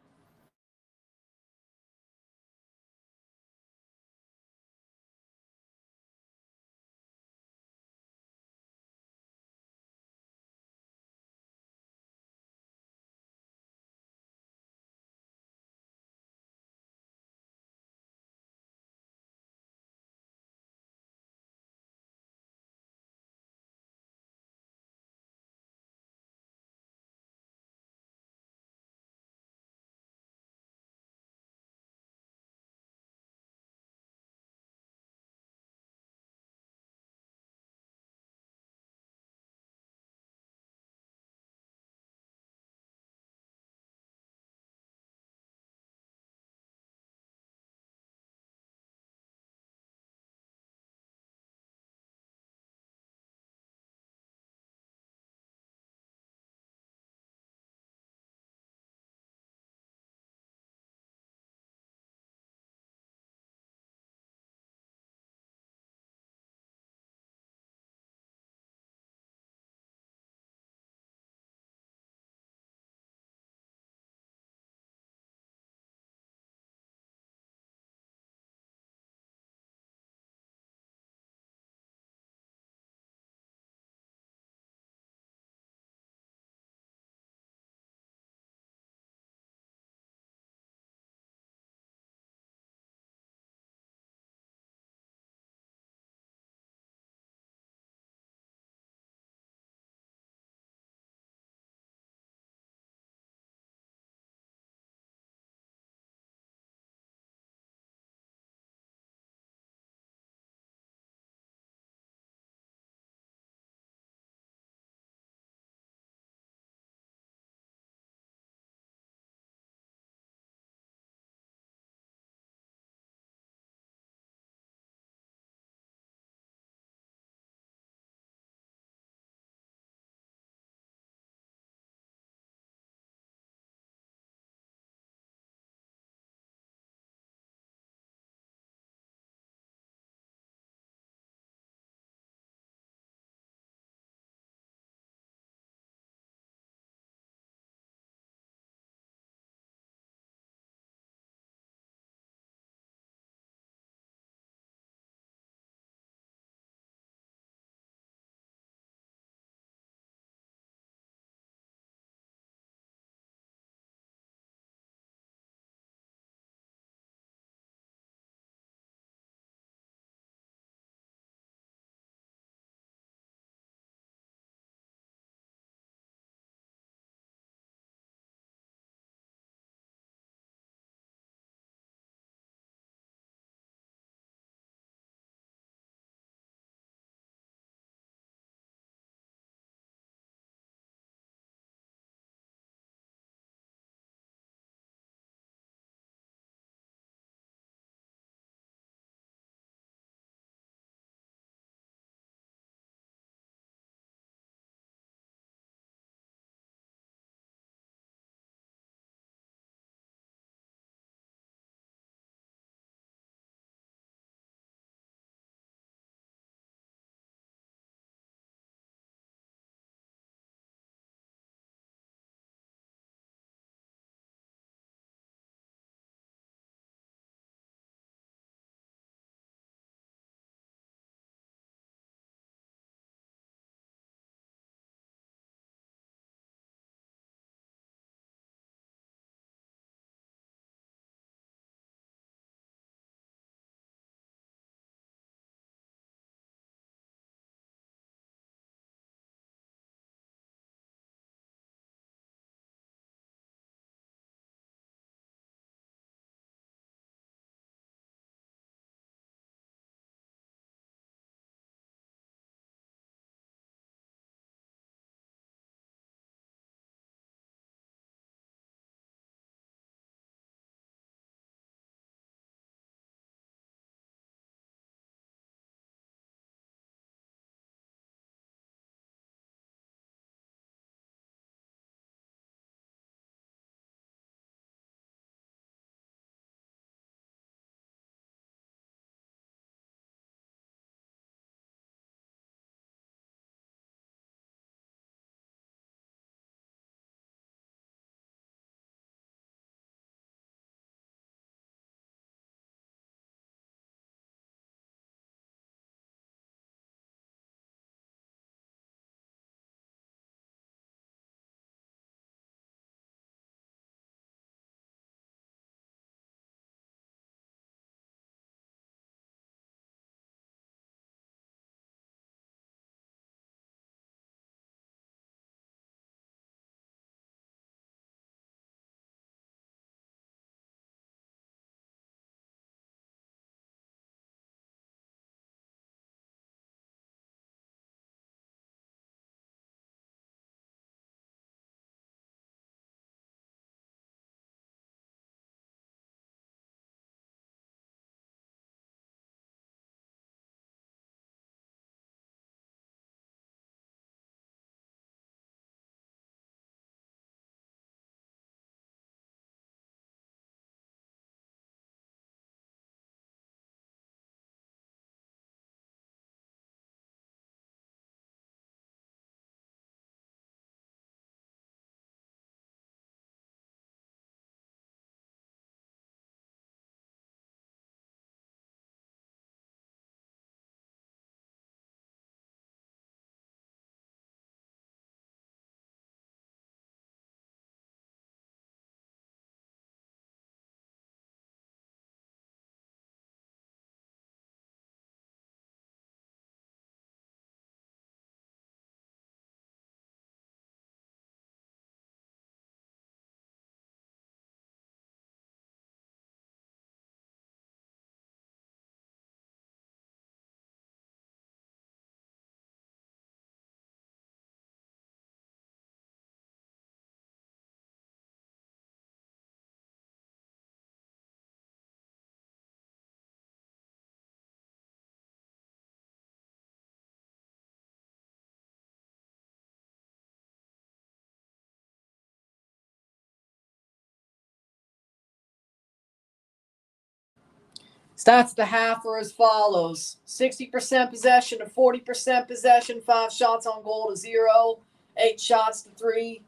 Stats at the half are as follows. 60% possession to 40% possession, 5 shots on goal to 0, 8 shots to 3,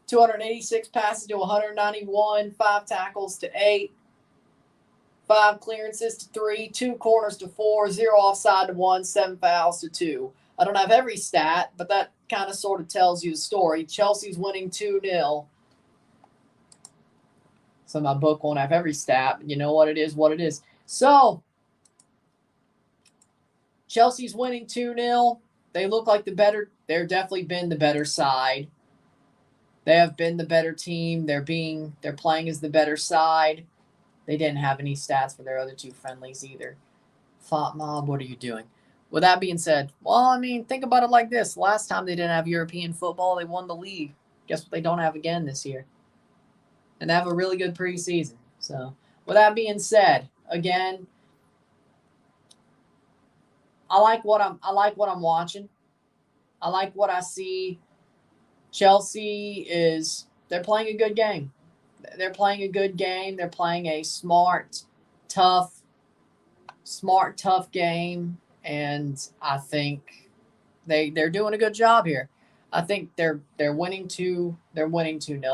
286 passes to 191, 5 tackles to 8, 5 clearances to 3, 2 corners to 4, 0 offside to 1, 7 fouls to 2. I don't have every stat, but that kind of sort of tells you the story. Chelsea's winning 2-0. So my book won't have every stat, but you know what it is. So, Chelsea's winning 2-0. They look like they've definitely been the better side. They have been the better team. They're playing as the better side. They didn't have any stats for their other 2 friendlies either. Thought Mob, what are you doing? With that being said, well, I mean, think about it like this. Last time they didn't have European football, they won the league. Guess what they don't have again this year? And they have a really good preseason. So, with that being said, again, I like what I'm watching. I like what I see. Chelsea they're playing a good game. They're playing a good game. They're playing a smart, tough game. And I think they're doing a good job here. I think they're winning 2-0.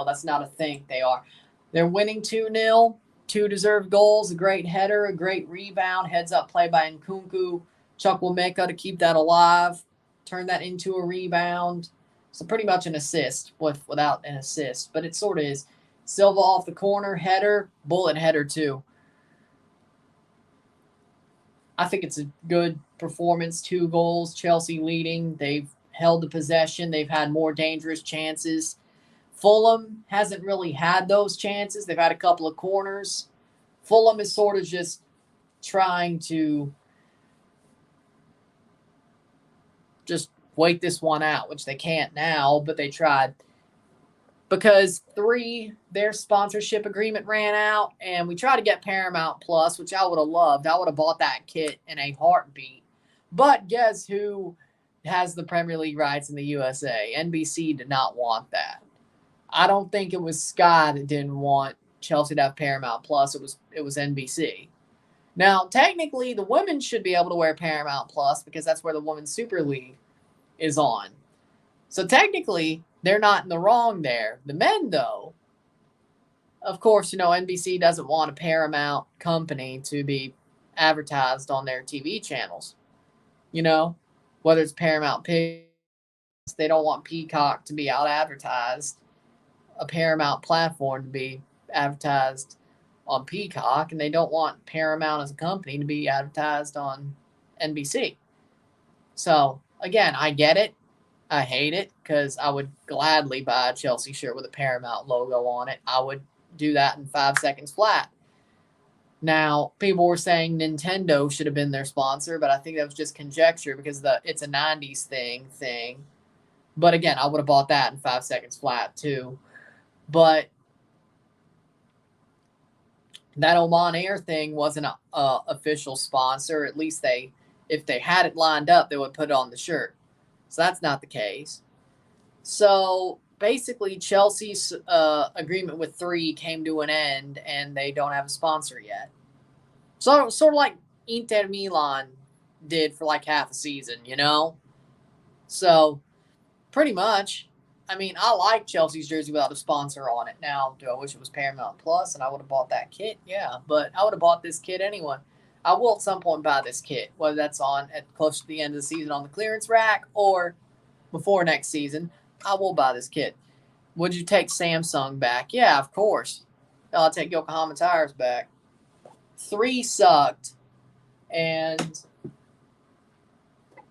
That's not a think. They are. They're winning 2-0. 2 deserved goals, a great header, a great rebound, heads up play by Nkunku, Chukwuemeka to keep that alive, turn that into a rebound. So pretty much an assist without an assist, but it sort of is. Silva off the corner, header, bullet header too. I think it's a good performance. 2 goals, Chelsea leading. They've held the possession. They've had more dangerous chances. Fulham hasn't really had those chances. They've had a couple of corners. Fulham is sort of just trying to just wait this one out, which they can't now, but they tried. Because their sponsorship agreement ran out, and we tried to get Paramount Plus, which I would have loved. I would have bought that kit in a heartbeat. But guess who has the Premier League rights in the USA? NBC did not want that. I don't think it was Sky that didn't want Chelsea to have Paramount Plus. It was NBC. Now, technically, the women should be able to wear Paramount Plus because that's where the Women's Super League is on. So technically, they're not in the wrong there. The men, though, of course, NBC doesn't want a Paramount company to be advertised on their TV channels. Whether it's Paramount Pictures, they don't want Peacock to be out advertised, a Paramount platform to be advertised on Peacock, and they don't want Paramount as a company to be advertised on NBC. So, again, I get it. I hate it because I would gladly buy a Chelsea shirt with a Paramount logo on it. I would do that in 5 seconds flat. Now, people were saying Nintendo should have been their sponsor, but I think that was just conjecture because it's a 90s thing. But again, I would have bought that in 5 seconds flat too. But that Oman Air thing wasn't an official sponsor. At least if they had it lined up, they would put it on the shirt. So that's not the case. So basically, Chelsea's agreement with 3 came to an end, and they don't have a sponsor yet. So sort of like Inter Milan did for like half a season, So pretty much, I mean, I like Chelsea's jersey without a sponsor on it. Now, do I wish it was Paramount Plus and I would have bought that kit? Yeah, but I would have bought this kit anyway. I will at some point buy this kit, whether that's close to the end of the season on the clearance rack or before next season. I will buy this kit. Would you take Samsung back? Yeah, of course. I'll take Yokohama tires back. 3 sucked. And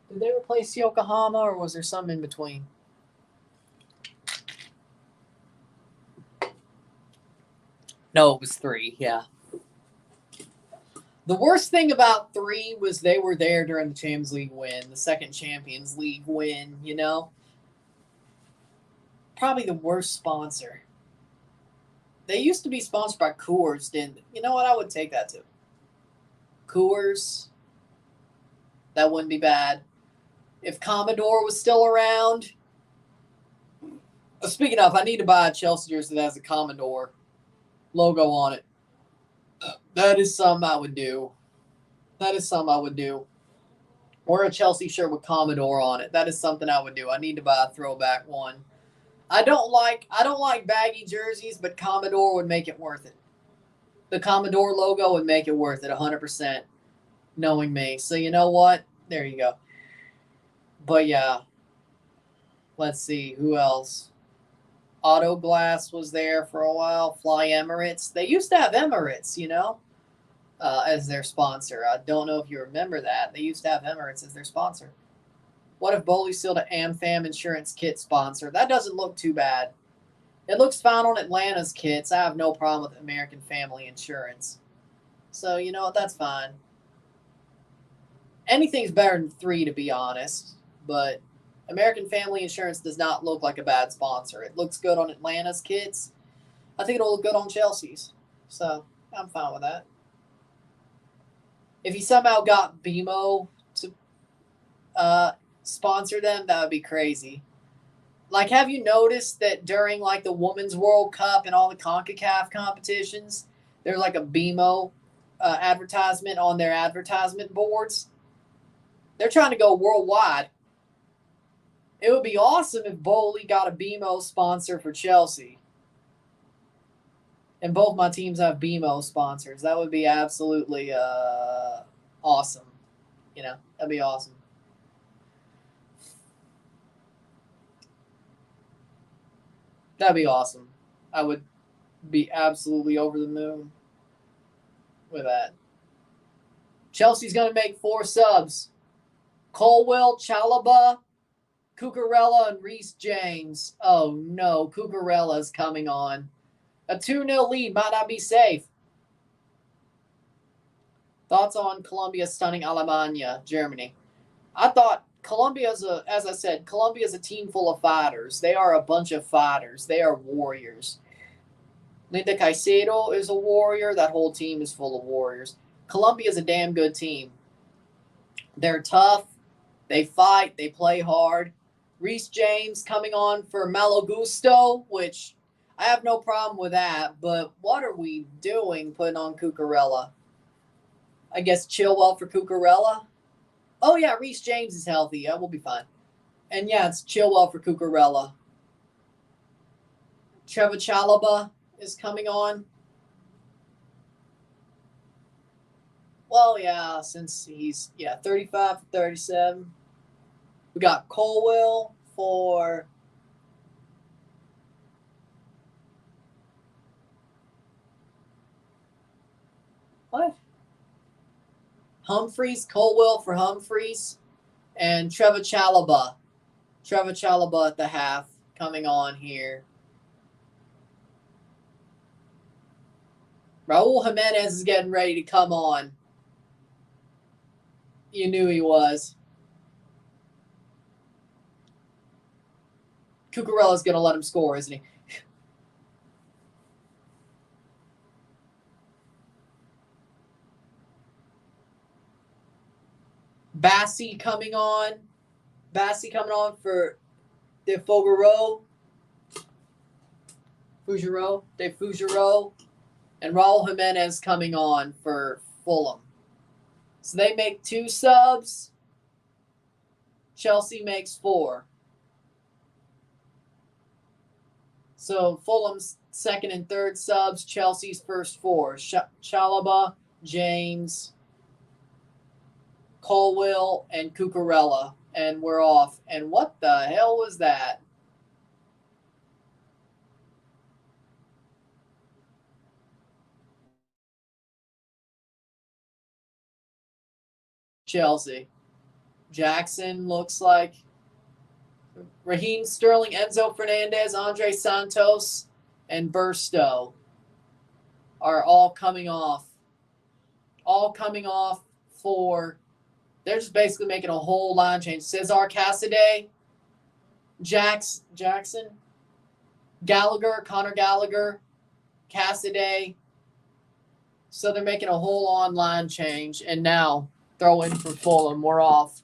did they replace Yokohama or was there some in between? No, it was 3, yeah. The worst thing about 3 was they were there during the Champions League win, the second Champions League win, Probably the worst sponsor. They used to be sponsored by Coors, didn't they? You know what? I would take that too. Coors. That wouldn't be bad. If Commodore was still around. Speaking of, I need to buy a Chelsea jersey that has a Commodore logo on it. That is something I would do. That is something I would do. Or a Chelsea shirt with Commodore on it. That is something I would do. I need to buy a throwback one. I don't like baggy jerseys, but Commodore would make it worth it. The Commodore logo would make it worth it 100%, knowing me. So you know what? There you go. But yeah, let's see. Who else? Auto Glass was there for a while. Fly Emirates. They used to have Emirates, as their sponsor. I don't know if you remember that. They used to have Emirates as their sponsor. What if Bowley sealed an AmFam insurance kit sponsor? That doesn't look too bad. It looks fine on Atlanta's kits. I have no problem with American Family Insurance. So, you know what? That's fine. Anything's better than 3, to be honest. But American Family Insurance does not look like a bad sponsor. It looks good on Atlanta's kits. I think it'll look good on Chelsea's. So, I'm fine with that. If he somehow got BMO to sponsor them, that would be crazy. Like, have you noticed that during, like, the Women's World Cup and all the CONCACAF competitions, there's, like, a BMO advertisement on their advertisement boards? They're trying to go worldwide. It would be awesome if Bowley got a BMO sponsor for Chelsea. And both my teams have BMO sponsors. That would be absolutely awesome. That'd be awesome. That'd be awesome. I would be absolutely over the moon with that. Chelsea's going to make 4 subs. Colwill, Chalobah, Cucurella, and Reece James. Oh, no. Cucurella's coming on. A 2-0 lead might not be safe. Thoughts on Colombia stunning Alemania, Germany? I thought Colombia's a team full of fighters. They are a bunch of fighters. They are warriors. Linda Caicedo is a warrior. That whole team is full of warriors. Colombia's a damn good team. They're tough. They fight. They play hard. Reece James coming on for Malo Gusto, which I have no problem with that. But what are we doing putting on Cucurella? I guess Chilwell for Cucurella. Oh, yeah, Reece James is healthy. Yeah, we'll be fine. And, yeah, it's Chilwell for Cucurella. Trevor Chalobah is coming on. Well, yeah, since he's, 35 for 37. We got Colwill for what? Humphreys, Colwill for Humphreys, and Trevor Chalobah. Trevor Chalobah at the half coming on here. Raul Jimenez is getting ready to come on. You knew he was. Cucurella's going to let him score, isn't he? Bassi coming on. Bassi coming on for De Fougereau. De Fougereau. And Raul Jimenez coming on for Fulham. So they make 2 subs. Chelsea makes 4. So Fulham's second and third subs, Chelsea's first 4. Chalobah, James, Colwill, and Cucurella. And we're off. And what the hell was that? Chelsea. Jackson looks like. Raheem Sterling, Enzo Fernandez, Andre Santos, and Burstow are all coming off. All coming off for. They're just basically making a whole line change. Cesar Cassidy, Jackson, Gallagher, Conor Gallagher, Cassidy. So they're making a whole online change. And now throw in for Fulham. We're off.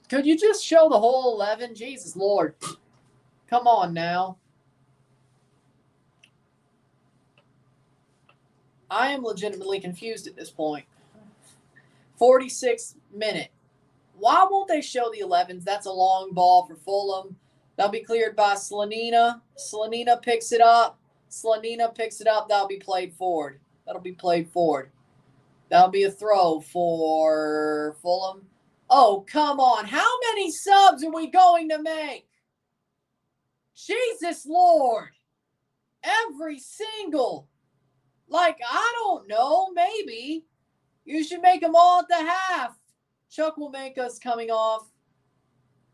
Could you just show the whole 11? Jesus Lord. Come on now. I am legitimately confused at this point. 46th minute. Why won't they show the 11s? That's a long ball for Fulham. That'll be cleared by Slanina. Slanina picks it up. That'll be played forward. That'll be a throw for Fulham. Oh, come on. How many subs are we going to make? Jesus Lord. Every single. I don't know. Maybe. You should make them all at the half. Chuck will make us coming off.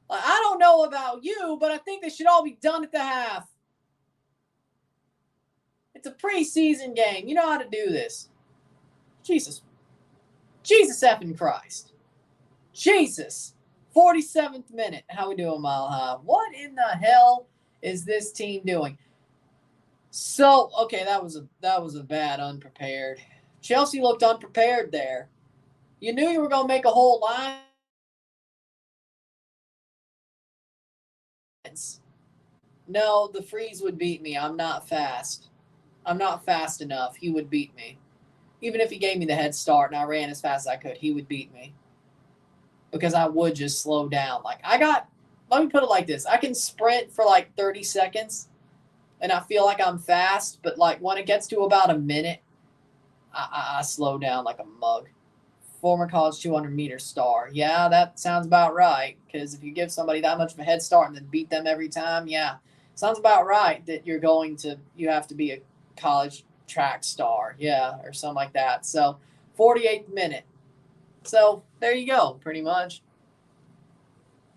I don't know about you, but I think they should all be done at the half. It's a preseason game. You know how to do this. Jesus effing Christ. Jesus. 47th minute. How we doing, Mile High? What in the hell is this team doing? So, okay, that was a bad unprepared. Chelsea looked unprepared there. You knew you were going to make a whole line. No, the Freeze would beat me. I'm not fast. I'm not fast enough. He would beat me. Even if he gave me the head start and I ran as fast as I could, he would beat me. Because I would just slow down. Let me put it like this. I can sprint for 30 seconds and I feel like I'm fast, but when it gets to about a minute, I slow down like a mug. Former college 200-meter star. Yeah, that sounds about right. Because if you give somebody that much of a head start and then beat them every time, yeah, sounds about right that you have to be a college track star. Yeah, or something like that. So, 48th minute. So, there you go, pretty much.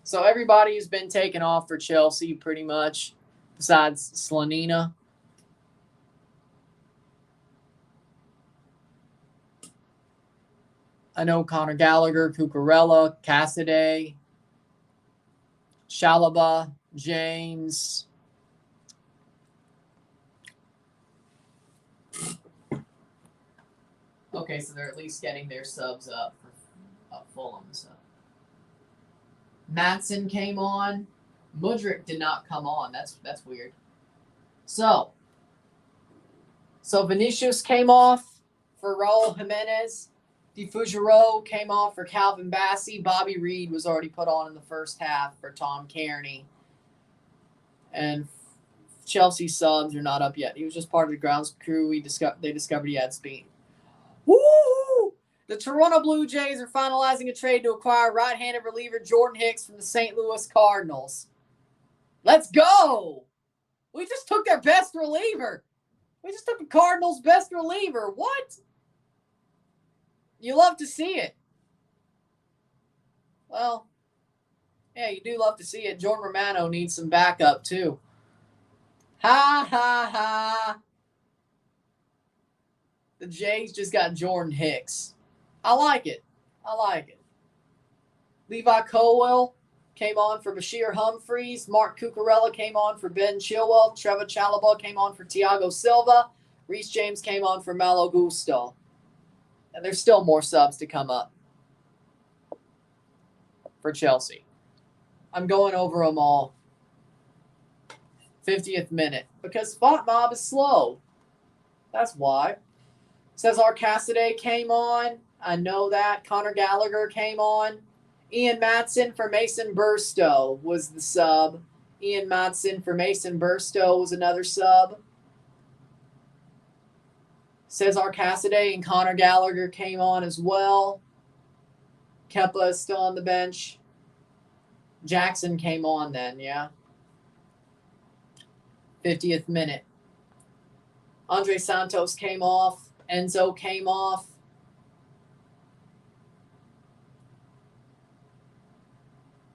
So, everybody's been taken off for Chelsea, pretty much, besides Slanina. I know Conor Gallagher, Cucurella, Cassidy, Chalobah, James. Okay, so they're at least getting their subs up for Fulham. So. Maatson came on. Mudryk did not come on. That's weird. So Vinicius came off for Raul Jimenez. DeFugero came off for Calvin Bassey. Bobby Reed was already put on in the first half for Tom Kearney. And Chelsea subs are not up yet. He was just part of the grounds crew. They discovered he had speed. Woo! The Toronto Blue Jays are finalizing a trade to acquire right-handed reliever Jordan Hicks from the St. Louis Cardinals. Let's go! We just took their best reliever. We just took the Cardinals' best reliever. What? You love to see it. Well, yeah, you do love to see it. Jordan Romano needs some backup, too. Ha, ha, ha. The Jays just got Jordan Hicks. I like it. Levi Colwell came on for Bashir Humphreys. Mark Cucurella came on for Ben Chilwell. Trevor Chalobah came on for Thiago Silva. Reece James came on for Malo Gusto. And there's still more subs to come up for Chelsea. I'm going over them all. 50th minute. Because Spot Mob is slow. That's why. Cesar Cassidy came on. I know that. Conor Gallagher came on. Ian Maatson for Mason Burstow was the sub. Ian Maatson for Mason Burstow was another sub. Cesar Cassidy and Conor Gallagher came on as well. Kepa is still on the bench. Jackson came on then, yeah. 50th minute. Andre Santos came off. Enzo came off.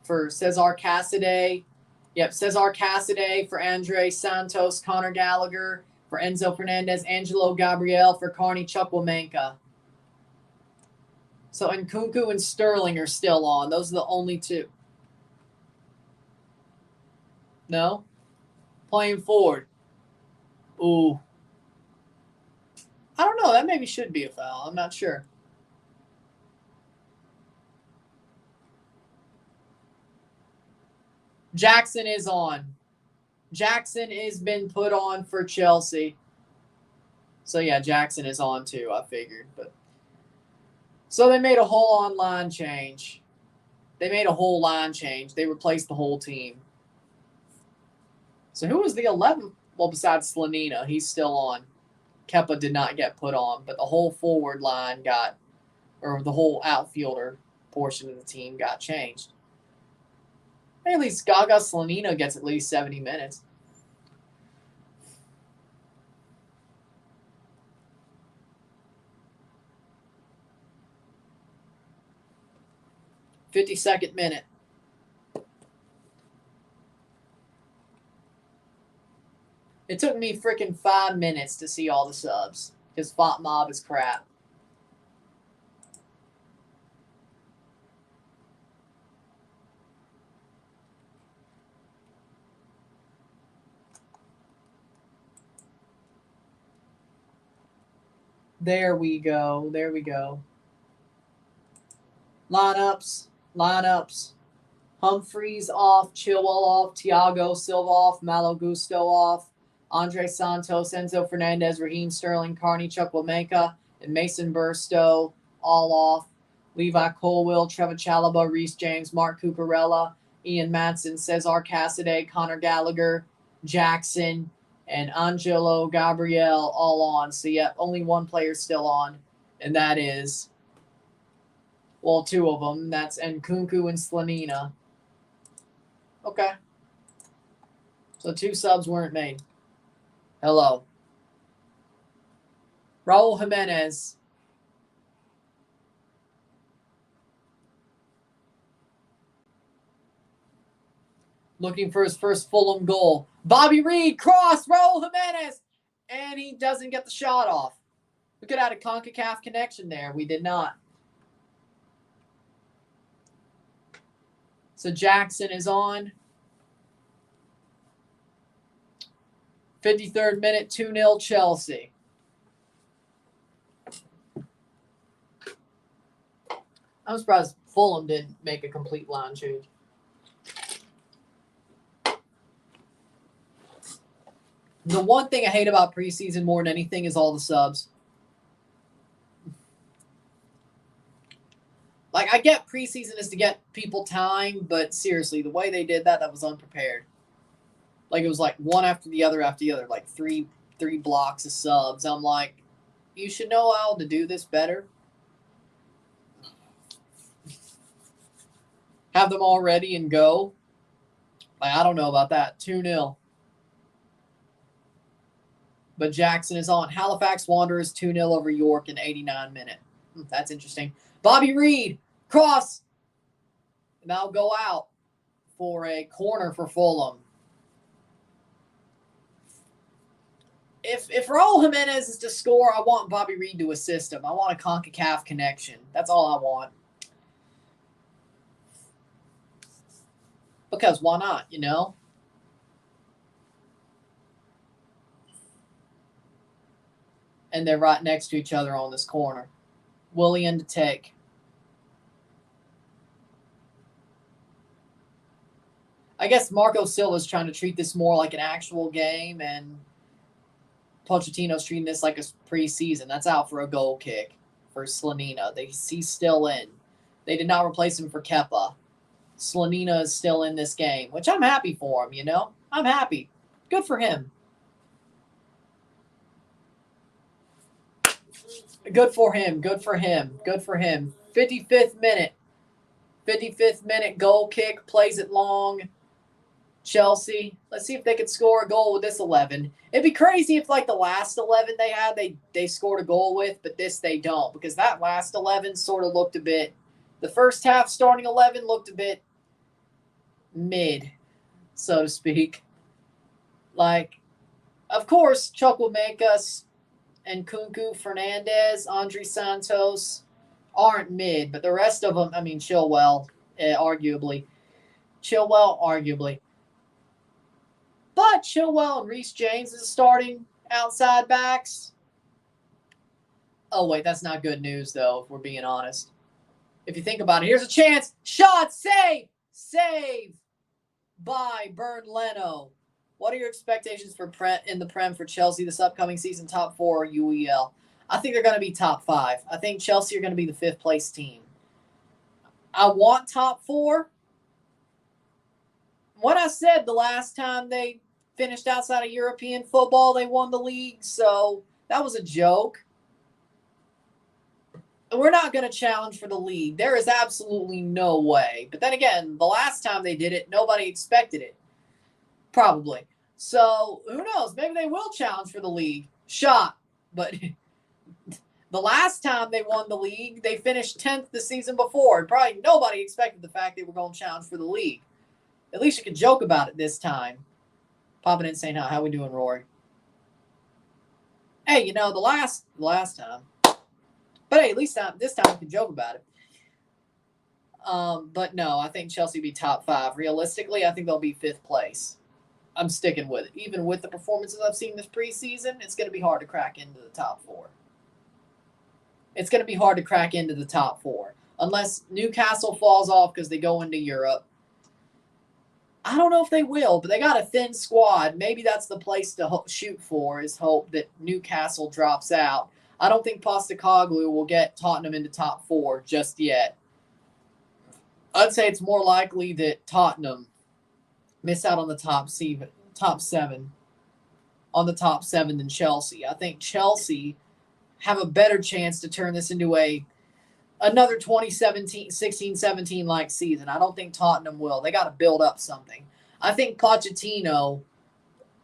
For Cesar Cassidy. Yep, Cesar Cassidy for Andre Santos, Conor Gallagher. For Enzo Fernandez, Angelo Gabriel for Carney Chukwuemeka. So Nkunku and Sterling are still on. Those are the only two. No? Playing forward. Ooh. I don't know. That maybe should be a foul. I'm not sure. Jackson is on. Jackson has been put on for Chelsea. So, yeah, Jackson is on too, I figured. But So they made a whole online change. They made a whole line change. They replaced the whole team. So who was the 11th? Well, besides Slanina, he's still on. Kepa did not get put on, but the whole forward line got, or the whole outfielder portion of the team got changed. At least Gaga Slanina gets at least 70 minutes. "52nd minute. It took me freaking 5 minutes to see all the subs because Font Mob is crap. There we go. There we go. Lineups. Humphreys off, Chilwell off, Thiago Silva off, Malo Gusto off, Andre Santos, Enzo Fernandez, Raheem Sterling, Carney Chukwuemeka, and Mason Burstow all off. Levi Colwill, Trevor Chalobah, Reece James, Mark Cucurella, Ian Matson, Cesar Cassidy, Connor Gallagher, Jackson, and Angelo Gabriel all on. So, yeah, only one player still on, and that is, well, two of them. That's Nkunku and Slanina. Okay. So 2 subs weren't made. Hello. Raul Jimenez. Looking for his first Fulham goal. Bobby Reed, cross, Raul Jimenez. And he doesn't get the shot off. We could have had a CONCACAF connection there. We did not. So Jackson is on. 53rd minute, 2-0 Chelsea. I'm surprised Fulham didn't make a complete line change. The one thing I hate about preseason more than anything is all the subs. Like, I get preseason is to get people time, but seriously, the way they did that was unprepared. Like, it was like one after the other, like three blocks of subs. I'm like, you should know how to do this better. Have them all ready and go. Like, I don't know about that. 2-0. But Jackson is on. Halifax Wanderers 2-0 over York in 89 minute. That's interesting. Bobby Reed, cross. And that'll go out for a corner for Fulham. If Raul Jimenez is to score, I want Bobby Reed to assist him. I want a CONCACAF connection. That's all I want. Because why not, you know? And they're right next to each other on this corner. Willian to take. I guess Marco Silva's trying to treat this more like an actual game, and Pochettino's treating this like a preseason. That's out for a goal kick for Slanina. He's still in. They did not replace him for Kepa. Slanina is still in this game, which I'm happy for him, you know? I'm happy. Good for him. Good for him. 55th minute. 55th minute goal kick. Plays it long. Chelsea. Let's see if they could score a goal with this 11. It'd be crazy if, like, the last 11 they had, they scored a goal with, but this they don't. Because that last 11 sort of looked a bit... The first half starting 11 looked a bit mid, so to speak. Like, of course, Chukwuemeka and Nkunku, Fernandez, Andre Santos aren't mid, but the rest of them, I mean, Chilwell, arguably. But Chilwell and Reece James is starting outside backs. Oh, wait, that's not good news, though, if we're being honest. If you think about it, here's a chance. Shot, save by Bernd Leno. What are your expectations for in the Prem for Chelsea this upcoming season? Top 4 UEL. I think they're going to be top 5. I think Chelsea are going to be the 5th place team. I want top 4. What I said the last time they finished outside of European football, they won the league, so that was a joke. We're not going to challenge for the league. There is absolutely no way. But then again, the last time they did it, nobody expected it. Probably. So, who knows? Maybe they will challenge for the league. Shot. But the last time they won the league, they finished 10th the season before. And probably nobody expected the fact they were going to challenge for the league. At least you could joke about it this time. Popping in saying, how we doing, Rory? Hey, the last time. But hey, at least this time we can joke about it. But no, I think Chelsea will be top 5. Realistically, I think they'll be 5th place. I'm sticking with it. Even with the performances I've seen this preseason, it's going to be hard to crack into the top 4. It's going to be hard to crack into the top 4. Unless Newcastle falls off because they go into Europe. I don't know if they will, but they got a thin squad. Maybe that's the place to shoot for, is hope that Newcastle drops out. I don't think Postecoglou will get Tottenham into top 4 just yet. I'd say it's more likely that Tottenham miss out on the top 7 than Chelsea. I think Chelsea have a better chance to turn this into another 16-17 like season. I don't think Tottenham will. They got to build up something. I think Pochettino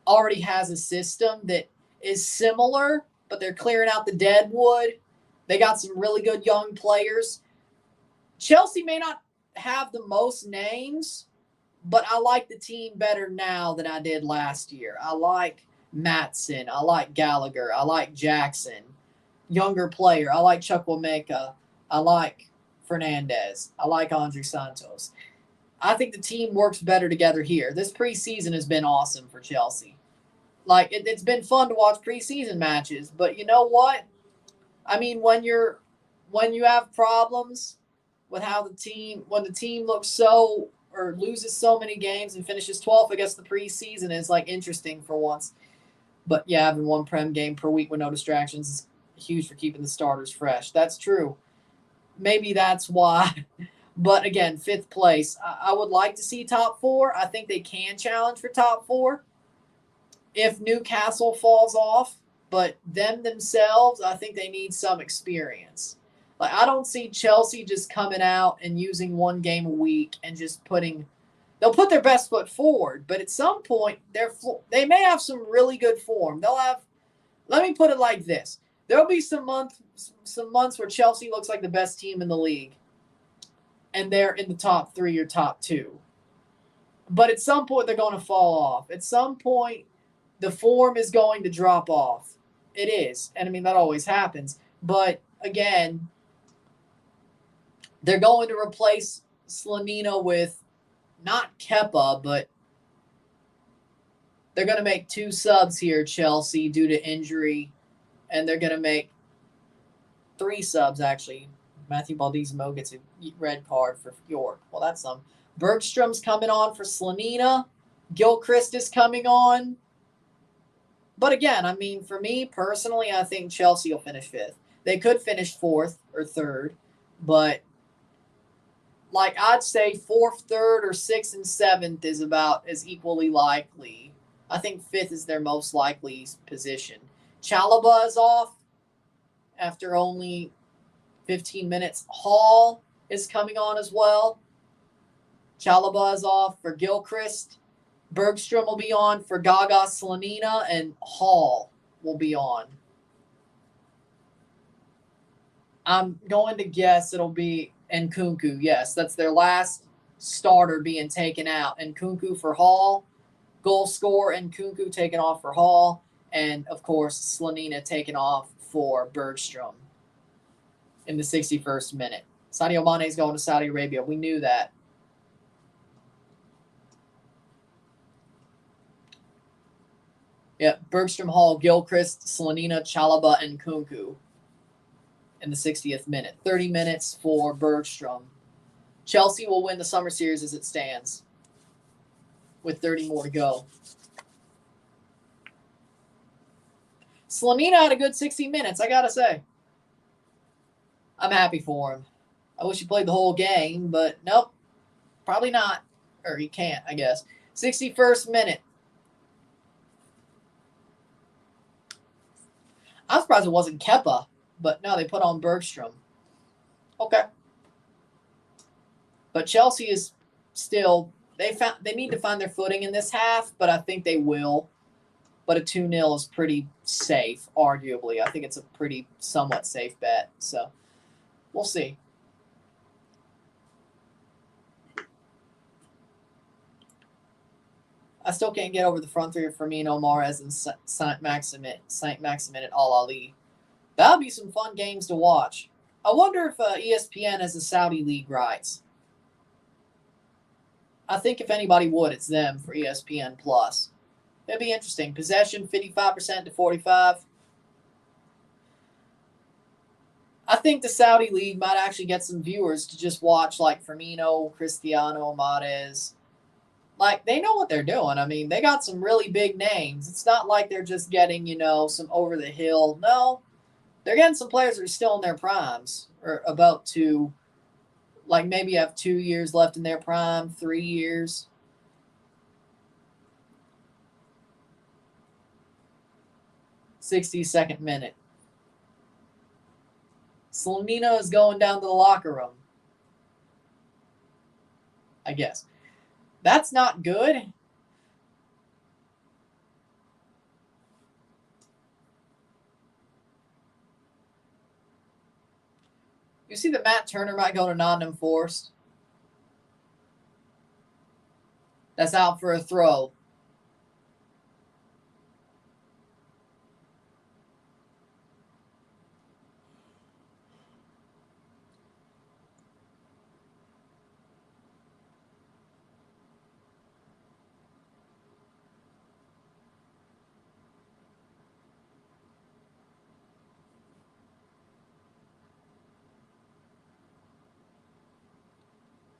already has a system that is similar, but they're clearing out the dead wood. They got some really good young players. Chelsea may not have the most names, but I like the team better now than I did last year. I like Maatson. I like Gallagher. I like Jackson. Younger player. I like Chukwuemeka. I like Fernandez. I like Andre Santos. I think the team works better together here. This preseason has been awesome for Chelsea. It's been fun to watch preseason matches, but you know what? I mean, when you have problems with when the team looks or loses so many games and finishes 12th, I guess the preseason is interesting for once. But yeah, having one Prem game per week with no distractions is huge for keeping the starters fresh. That's true. Maybe that's why. But again, 5th place. I would like to see top 4. I think they can challenge for top 4 if Newcastle falls off. But them themselves, I think they need some experience. I don't see Chelsea just coming out and using one game a week and just they'll put their best foot forward. But at some point, they may have some really good form. Let me put it like this. There'll be some months where Chelsea looks like the best team in the league, and they're in the top 3 or top 2. But at some point, they're going to fall off. At some point, the form is going to drop off. It is. And, I mean, that always happens. But, again, they're going to replace Slanina with not Kepa, but they're going to make 2 subs here, Chelsea, due to injury. And they're going to make 3 subs, actually. Matthew Baldizimo gets a red card for York. Well, that's some. Bergstrom's coming on for Slanina. Gilchrist is coming on. But again, I mean, for me personally, I think Chelsea will finish 5th. They could finish 4th or 3rd. But, I'd say 4th, 3rd, or 6th and 7th is about as equally likely. I think 5th is their most likely position. Chalobah is off after only 15 minutes. Hall is coming on as well. Chalobah is off for Gilchrist. Bergstrom will be on for Gaga Slanina, and Hall will be on. I'm going to guess it'll be Nkunku. Yes, that's their last starter being taken out. Nkunku for Hall. Goal scorer Nkunku taken off for Hall. And, of course, Slanina taken off for Bergstrom in the 61st minute. Sadio Mane is going to Saudi Arabia. We knew that. Yeah, Bergstrom, Hall, Gilchrist, Slanina, Chalobah, and Nkunku in the 60th minute. 30 minutes for Bergstrom. Chelsea will win the summer series as it stands with 30 more to go. Slanina had a good 60 minutes, I got to say. I'm happy for him. I wish he played the whole game, but nope. Probably not. Or he can't, I guess. 61st minute. I'm surprised it wasn't Kepa, but no, they put on Bergstrom. Okay. But Chelsea is still, they need to find their footing in this half, but I think they will. But a 2-0 is pretty safe, arguably. I think it's a pretty somewhat safe bet. So we'll see. I still can't get over the front three of Firmino, Mahrez, and Saint-Maximin at Al-Ali. That would be some fun games to watch. I wonder if ESPN has the Saudi League rights. I think if anybody would, it's them for ESPN+. It'd be interesting. Possession, 55% to 45%. I think the Saudi League might actually get some viewers to just watch like Firmino, Cristiano, Mahrez. Like, they know what they're doing. I mean, they got some really big names. It's not like they're just getting, some over-the-hill. No, they're getting some players that are still in their primes or about to, like, maybe have 2 years left in their prime, 3 years. '60-second minute. Slanina is going down to the locker room. I guess. That's not good. You see that Matt Turner might go to Nottingham Forest? That's out for a throw.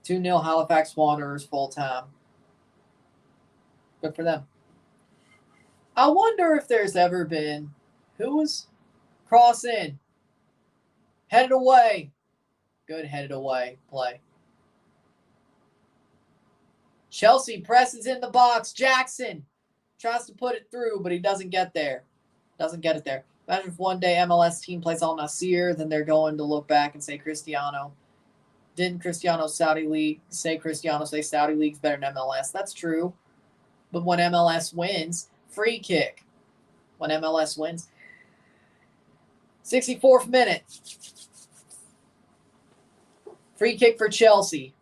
(2-0) Halifax Wanderers full time. Good for them. I wonder if there's ever been, who was cross in, headed away. Good headed away play. Chelsea presses in the box. Jackson tries to put it through, but he doesn't get there. Doesn't get it there. Imagine if one day MLS team plays Al Nassr, then they're going to look back and say Cristiano. Didn't Cristiano Saudi League say Saudi League's better than MLS? That's true. But when MLS wins, free kick. When MLS wins. 64th minute. Free kick for Chelsea.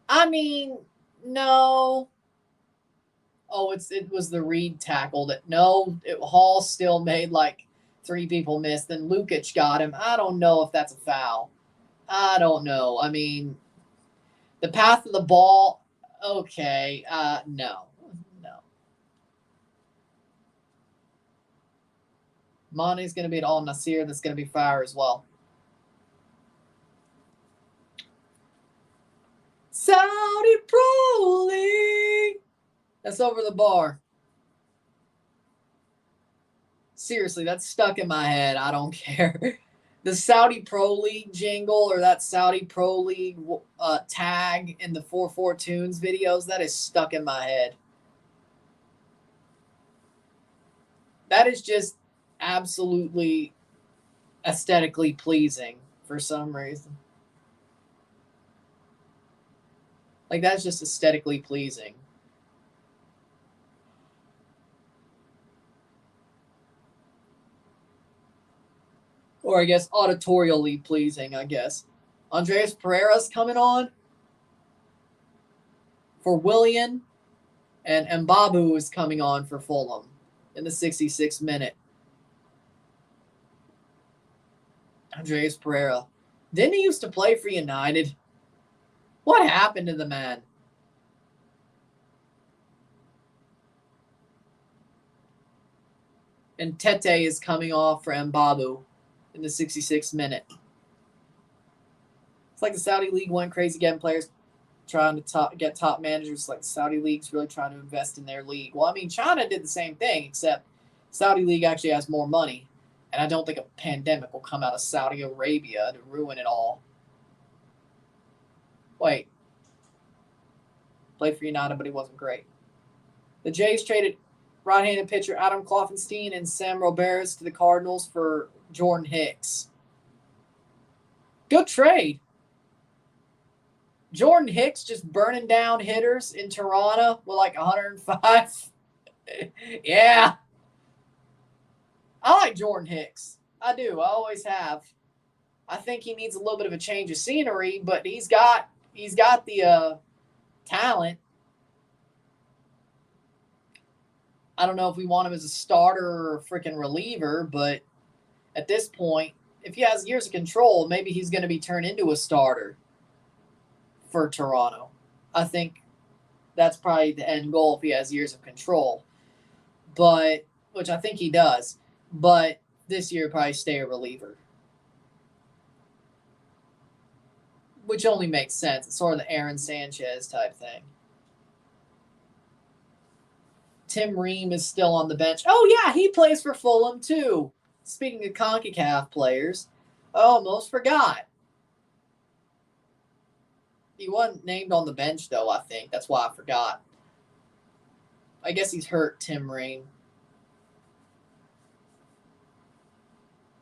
I mean, no. Oh, it was the Reed tackled it. No, Hall still made like 3 people miss. Then Lukic got him. I don't know if that's a foul. I don't know. I mean, the path of the ball, okay. No. Mane's going to be at Al Nassr. That's going to be fire as well. Saudi Pro League. That's over the bar. Seriously, that's stuck in my head. I don't care. The Saudi Pro League jingle or that Saudi Pro League tag in the 4-4 Tunes videos, that is stuck in my head. That is just absolutely aesthetically pleasing for some reason. Like, that's just aesthetically pleasing. Or I guess auditorially pleasing, I guess. Andreas Pereira's coming on for Willian, and Mbabu is coming on for Fulham in the 66th minute. Andreas Pereira. Didn't he used to play for United? What happened to the man? And Tete is coming off for Mbabu in the 66th minute. It's like the Saudi League went crazy getting players. trying to get top managers like Saudi League's really trying to invest in their league. Well, I mean, China did the same thing, except Saudi League actually has more money. And I don't think a pandemic will come out of Saudi Arabia to ruin it all. Wait. Played for United, but he wasn't great. The Jays traded right-handed pitcher Adam Kloffenstein and Sam Roberts to the Cardinals for Jordan Hicks. Good trade. Jordan Hicks just burning down hitters in Toronto with like 105. Yeah. I like Jordan Hicks. I do. I always have. I think he needs a little bit of a change of scenery, but he's got the talent. I don't know if we want him as a starter or a freaking reliever, but at this point, if he has years of control, maybe he's going to be turned into a starter for Toronto. I think that's probably the end goal if he has years of control, but which I think he does. But this year, probably stay a reliever, which only makes sense. It's sort of the Aaron Sanchez type thing. Tim Ream is still on the bench. Oh, yeah, he plays for Fulham, too. Speaking of CONCACAF players, I almost forgot. He wasn't named on the bench, though, I think. That's why I forgot. I guess he's hurt, Tim Ream.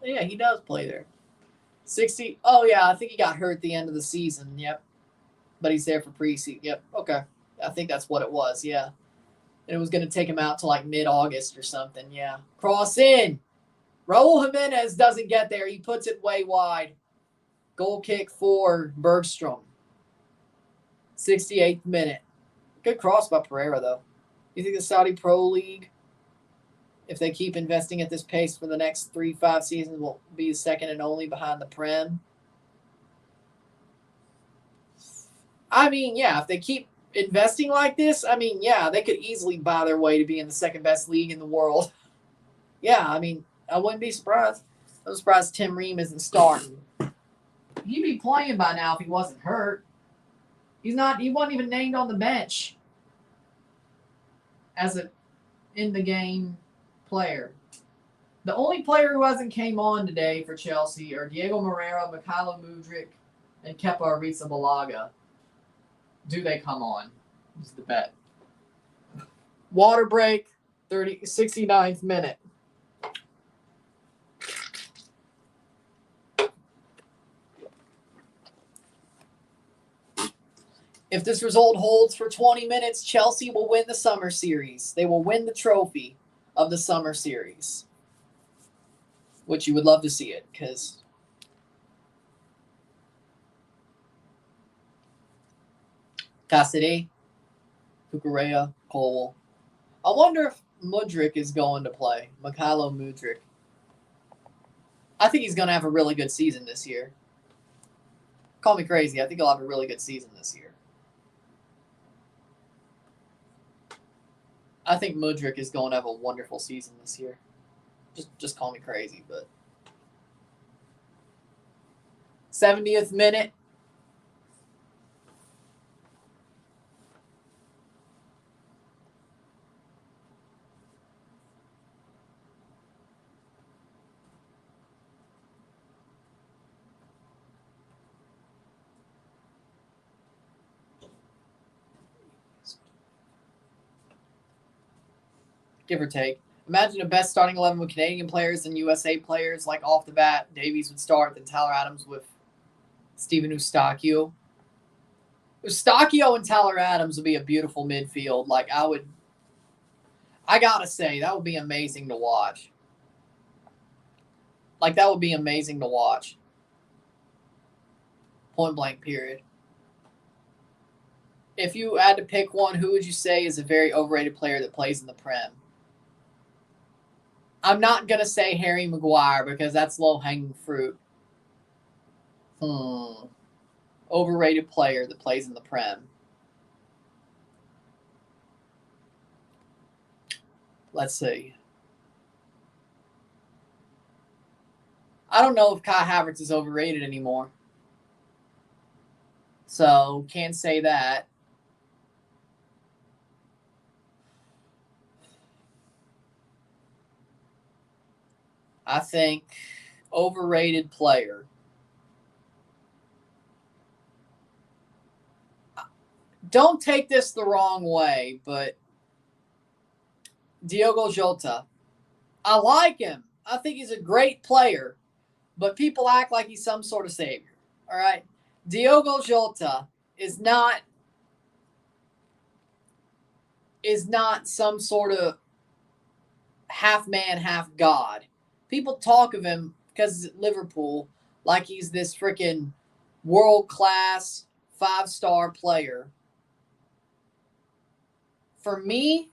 Yeah, he does play there. 60. Oh, yeah, I think he got hurt at the end of the season. Yep. But he's there for preseason. Yep. Okay. I think that's what it was. Yeah. And it was going to take him out to like mid-August or something. Yeah. Cross in. Raul Jimenez doesn't get there. He puts it way wide. Goal kick for Bergstrom. 68th minute. Good cross by Pereira, though. You think the Saudi Pro League, if they keep investing at this pace for the next 3-5 seasons, will be second and only behind the Prem? I mean, yeah, if they keep investing like this, I mean, yeah, they could easily buy their way to being the second best league in the world. Yeah, I mean, I wouldn't be surprised. I'm surprised Tim Ream isn't starting. He'd be playing by now if he wasn't hurt. He wasn't even named on the bench as an in-the-game player. The only player who hasn't came on today for Chelsea are Diego Moreira, Mikhailo Mudryk, and Kepa Arrizabalaga. Do they come on? Is the bet. Water break, 69th minute. If this result holds for 20 minutes, Chelsea will win the summer series. They will win the trophy of the summer series. Which you would love to see it, because Cassidy, Cucurella, Cole. I wonder if Mudryk is going to play. Mikhailo Mudryk. I think he's going to have a really good season this year. Call me crazy. I think he'll have a really good season this year. I think Mudryk is going to have a wonderful season this year. Just call me crazy, but 70th minute. Give or take. Imagine a best starting 11 with Canadian players and USA players. Like off the bat, Davies would start, then Tyler Adams with Steven Eustachio. Eustachio and Tyler Adams would be a beautiful midfield. I gotta say, that would be amazing to watch. That would be amazing to watch. Point blank, period. If you had to pick one, who would you say is a very overrated player that plays in the Prem? I'm not going to say Harry Maguire because that's low-hanging fruit. Overrated player that plays in the Prem. Let's see. I don't know if Kai Havertz is overrated anymore. So, can't say that. I think overrated player. Don't take this the wrong way, but Diogo Jota. I like him. I think he's a great player, but people act like he's some sort of savior. All right? Diogo Jota is not some sort of half man, half god. People talk of him because he's at Liverpool like he's this freaking world class 5-star player. For me,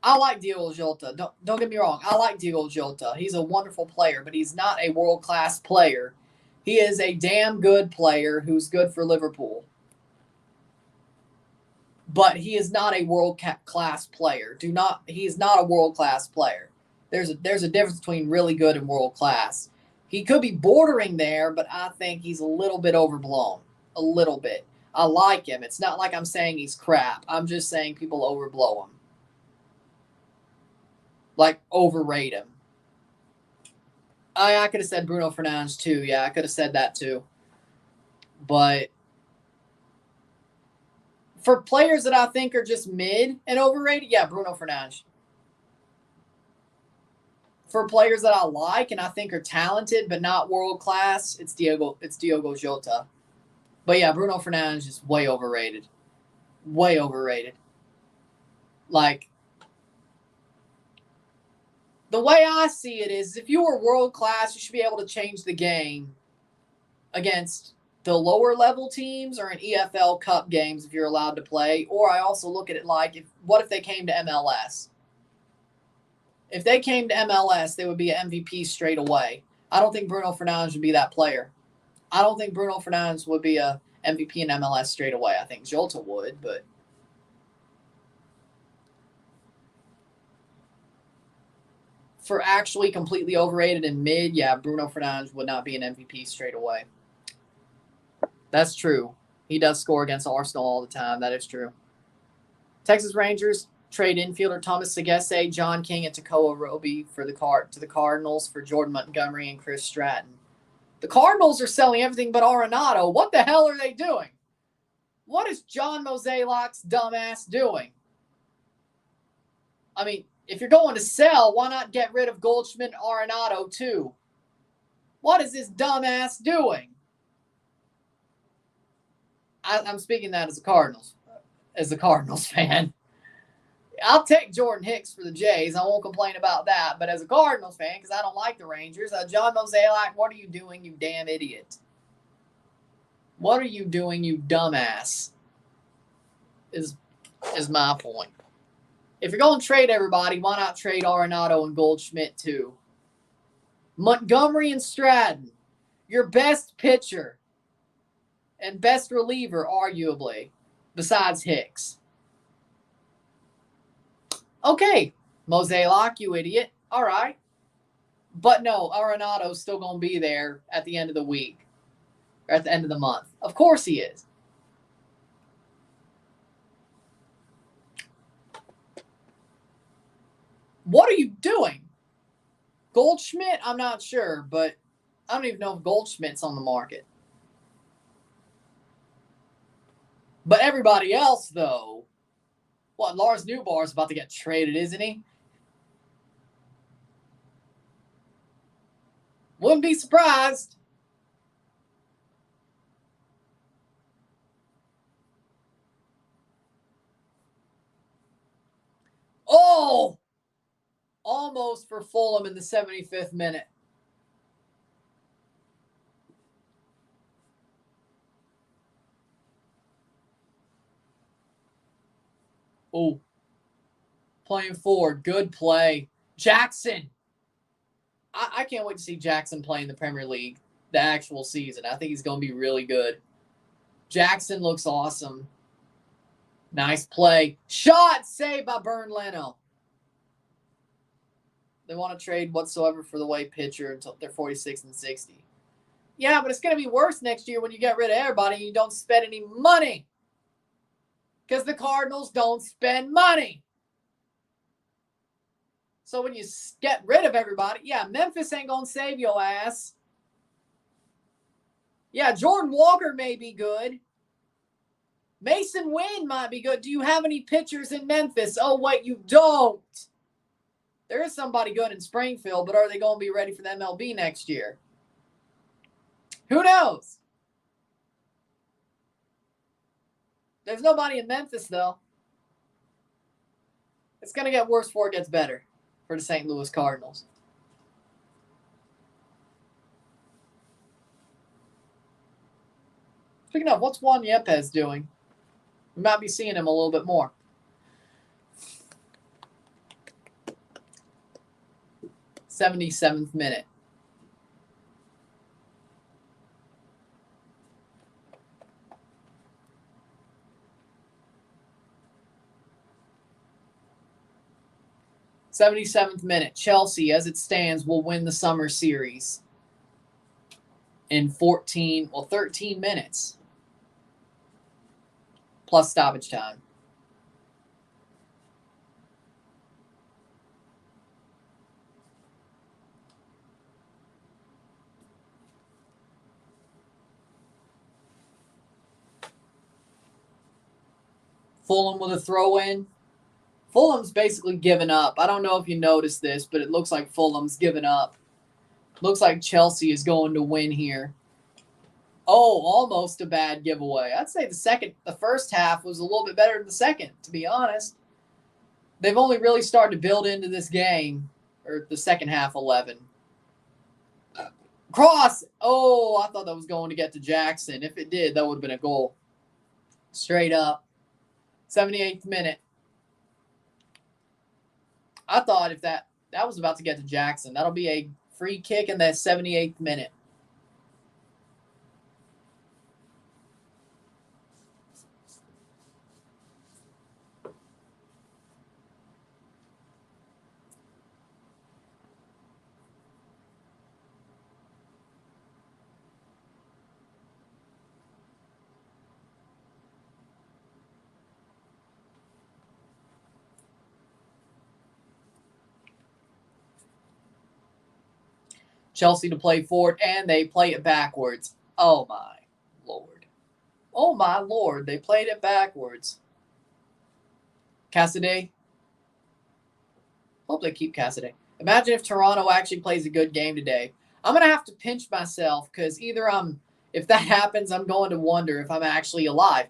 I like Diogo Jota. Don't get me wrong. I like Diogo Jota. He's a wonderful player, but he's not a world class player. He is a damn good player who's good for Liverpool. But he is not a world class player. He is not a world class player. There's a difference between really good and world class. He could be bordering there, but I think he's a little bit overblown. A little bit. I like him. It's not like I'm saying he's crap. I'm just saying people overblow him. Like, overrate him. I could have said Bruno Fernandes too. Yeah, I could have said that too. But for players that I think are just mid and overrated, yeah, Bruno Fernandes. For players that I like and I think are talented but not world class, it's Diogo Jota. But yeah, Bruno Fernandes is way overrated. Way overrated. Like, the way I see it is if you were world class, you should be able to change the game against the lower level teams or in EFL Cup games if you're allowed to play. Or I also look at it like, what if they came to MLS? If they came to MLS, they would be an MVP straight away. I don't think Bruno Fernandes would be that player. I don't think Bruno Fernandes would be a MVP in MLS straight away. I think Jota would, but for actually completely overrated and mid, yeah, Bruno Fernandes would not be an MVP straight away. That's true. He does score against Arsenal all the time. That is true. Texas Rangers trade infielder Thomas Sagesse, John King, and Takoa Roby to the Cardinals for Jordan Montgomery and Chris Stratton. The Cardinals are selling everything but Arenado. What the hell are they doing? What is John Mozeliak's dumbass doing? I mean, if you're going to sell, why not get rid of Goldschmidt and Arenado too? What is this dumbass doing? I'm speaking that as a Cardinals fan. I'll take Jordan Hicks for the Jays. I won't complain about that. But as a Cardinals fan, because I don't like the Rangers, John Mozeliak, what are you doing, you damn idiot? What are you doing, you dumbass? Is my point. If you're going to trade everybody, why not trade Arenado and Goldschmidt too? Montgomery and Stratton, your best pitcher and best reliever, arguably, besides Hicks. Okay, Mozeliak, you idiot. All right. But no, Arenado's still going to be there at the end of the week or at the end of the month. Of course he is. What are you doing? Goldschmidt, I'm not sure, but I don't even know if Goldschmidt's on the market. But everybody else, though, what, Lars Newbar's about to get traded, isn't he? Wouldn't be surprised. Oh! Almost for Fulham in the 75th minute. Oh. Playing forward. Good play. Jackson. I can't wait to see Jackson play in the Premier League, the actual season. I think he's going to be really good. Jackson looks awesome. Nice play. Shot saved by Bern Leno. They want to trade whatsoever for the way pitcher until they're 46 and 60. Yeah, but it's going to be worse next year when you get rid of everybody and you don't spend any money. Because the Cardinals don't spend money. So when you get rid of everybody, yeah, Memphis ain't going to save your ass. Yeah, Jordan Walker may be good. Mason Wynn might be good. Do you have any pitchers in Memphis? Oh, wait, you don't. There is somebody good in Springfield, but are they going to be ready for the MLB next year? Who knows? There's nobody in Memphis, though. It's going to get worse before it gets better for the St. Louis Cardinals. Speaking of, what's Juan Yepez doing? We might be seeing him a little bit more. '77th minute. '77th minute. Chelsea, as it stands, will win the summer series in 13 minutes. Plus stoppage time. Fulham with a throw-in. Fulham's basically given up. I don't know if you noticed this, but it looks like Fulham's given up. Looks like Chelsea is going to win here. Oh, almost a bad giveaway. I'd say the first half was a little bit better than the second, to be honest. They've only really started to build into this game, or the second half 11. Cross! Oh, I thought that was going to get to Jackson. If it did, that would have been a goal. Straight up. 78th minute. I thought if that was about to get to Jackson. That'll be a free kick in that 78th minute. Chelsea to play forward, and they play it backwards. Oh, my Lord. Oh, my Lord. They played it backwards. Cassidy. Hope they keep Cassidy. Imagine if Toronto actually plays a good game today. I'm going to have to pinch myself because either if that happens, I'm going to wonder if I'm actually alive.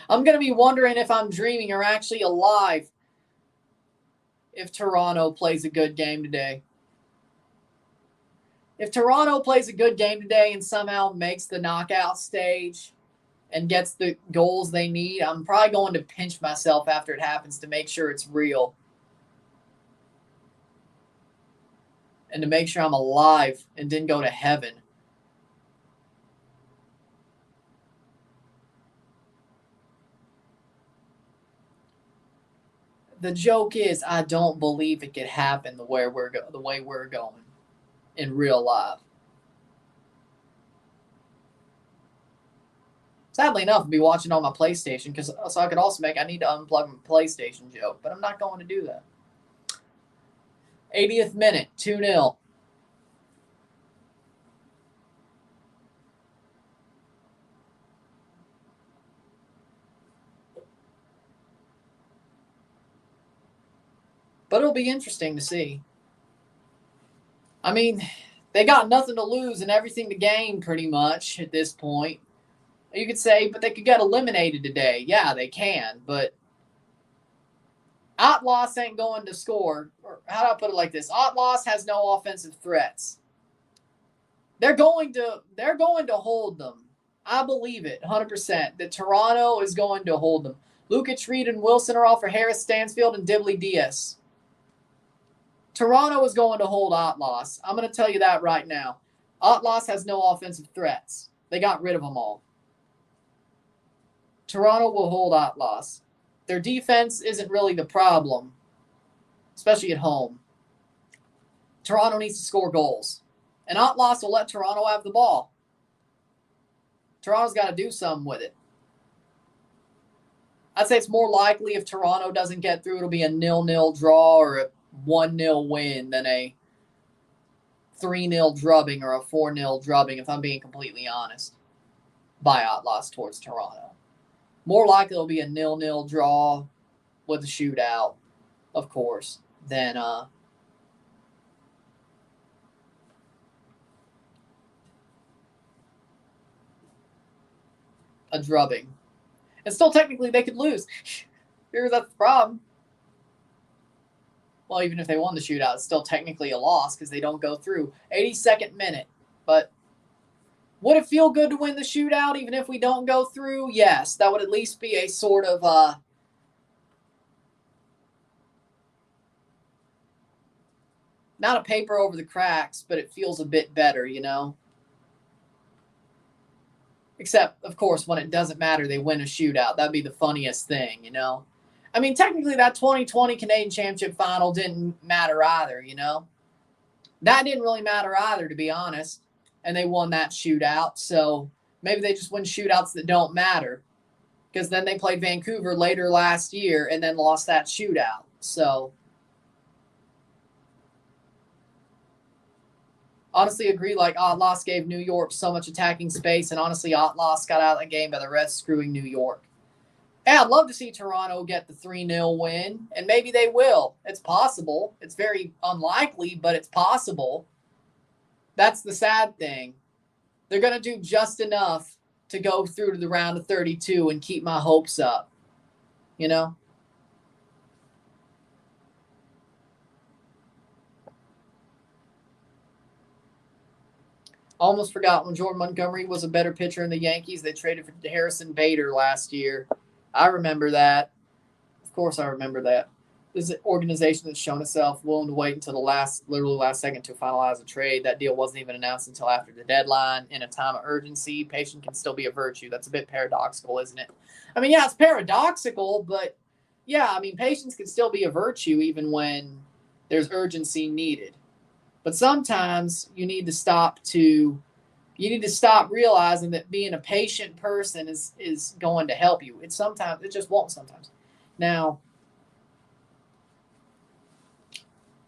I'm going to be wondering if I'm dreaming or actually alive if Toronto plays a good game today. If Toronto plays a good game today and somehow makes the knockout stage and gets the goals they need, I'm probably going to pinch myself after it happens to make sure it's real. And to make sure I'm alive and didn't go to heaven. The joke is, I don't believe it could happen the way we're going in real life. Sadly enough, I'll be watching on my PlayStation so I could also I need to unplug my PlayStation joke, but I'm not going to do that. 80th minute, 2-0. But it'll be interesting to see. I mean, they got nothing to lose and everything to gain pretty much at this point. You could say, but they could get eliminated today. Yeah, they can, but Atlas ain't going to score. Or how do I put it like this? Atlas has no offensive threats. They're going to hold them. I believe it 100% that Toronto is going to hold them. Lukic, Reed, and Wilson are off for Harris, Stansfield, and Dibley Diaz. Toronto is going to hold Atlas. I'm going to tell you that right now. Atlas has no offensive threats. They got rid of them all. Toronto will hold Atlas. Their defense isn't really the problem, especially at home. Toronto needs to score goals. And Atlas will let Toronto have the ball. Toronto's got to do something with it. I'd say it's more likely if Toronto doesn't get through, it'll be a 0-0 draw or a 1-0 win than a 3-0 drubbing or a 4-0 drubbing, if I'm being completely honest, by Atlas towards Toronto. More likely it'll be a 0-0 draw with a shootout, of course, than a drubbing. And still, technically, they could lose. Here's that's the problem. Well, even if they won the shootout, it's still technically a loss because they don't go through. 82nd minute. But would it feel good to win the shootout even if we don't go through? Yes, that would at least be a sort of not a paper over the cracks, but it feels a bit better, you know? Except, of course, when it doesn't matter, they win a shootout. That'd be the funniest thing, you know? I mean, technically, that 2020 Canadian Championship final didn't matter either, you know? That didn't really matter either, to be honest. And they won that shootout. So maybe they just win shootouts that don't matter. Because then they played Vancouver later last year and then lost that shootout. So honestly agree, like Atlas gave New York so much attacking space, and honestly Atlas got out of the game by the rest screwing New York. And I'd love to see Toronto get the 3-0 win, and maybe they will. It's possible. It's very unlikely, but it's possible. That's the sad thing. They're going to do just enough to go through to the round of 32 and keep my hopes up, you know? Almost forgot when Jordan Montgomery was a better pitcher in the Yankees. They traded for Harrison Bader last year. I remember that. Of course I remember that. This is an organization that's shown itself willing to wait until the literally last second to finalize a trade. That deal wasn't even announced until after the deadline. In a time of urgency, patience can still be a virtue. That's a bit paradoxical, isn't it? I mean, yeah, it's paradoxical, but yeah, I mean, patience can still be a virtue even when there's urgency needed. But sometimes you need to stop realizing that being a patient person is going to help you. It just won't sometimes. Now,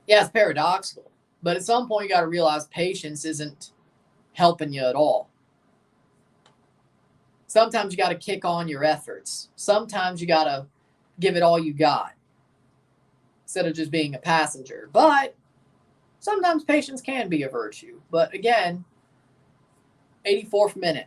yeah, it's paradoxical. But at some point you got to realize patience isn't helping you at all. Sometimes you got to kick on your efforts. Sometimes you got to give it all you got instead of just being a passenger. But sometimes patience can be a virtue. But again, 84th minute.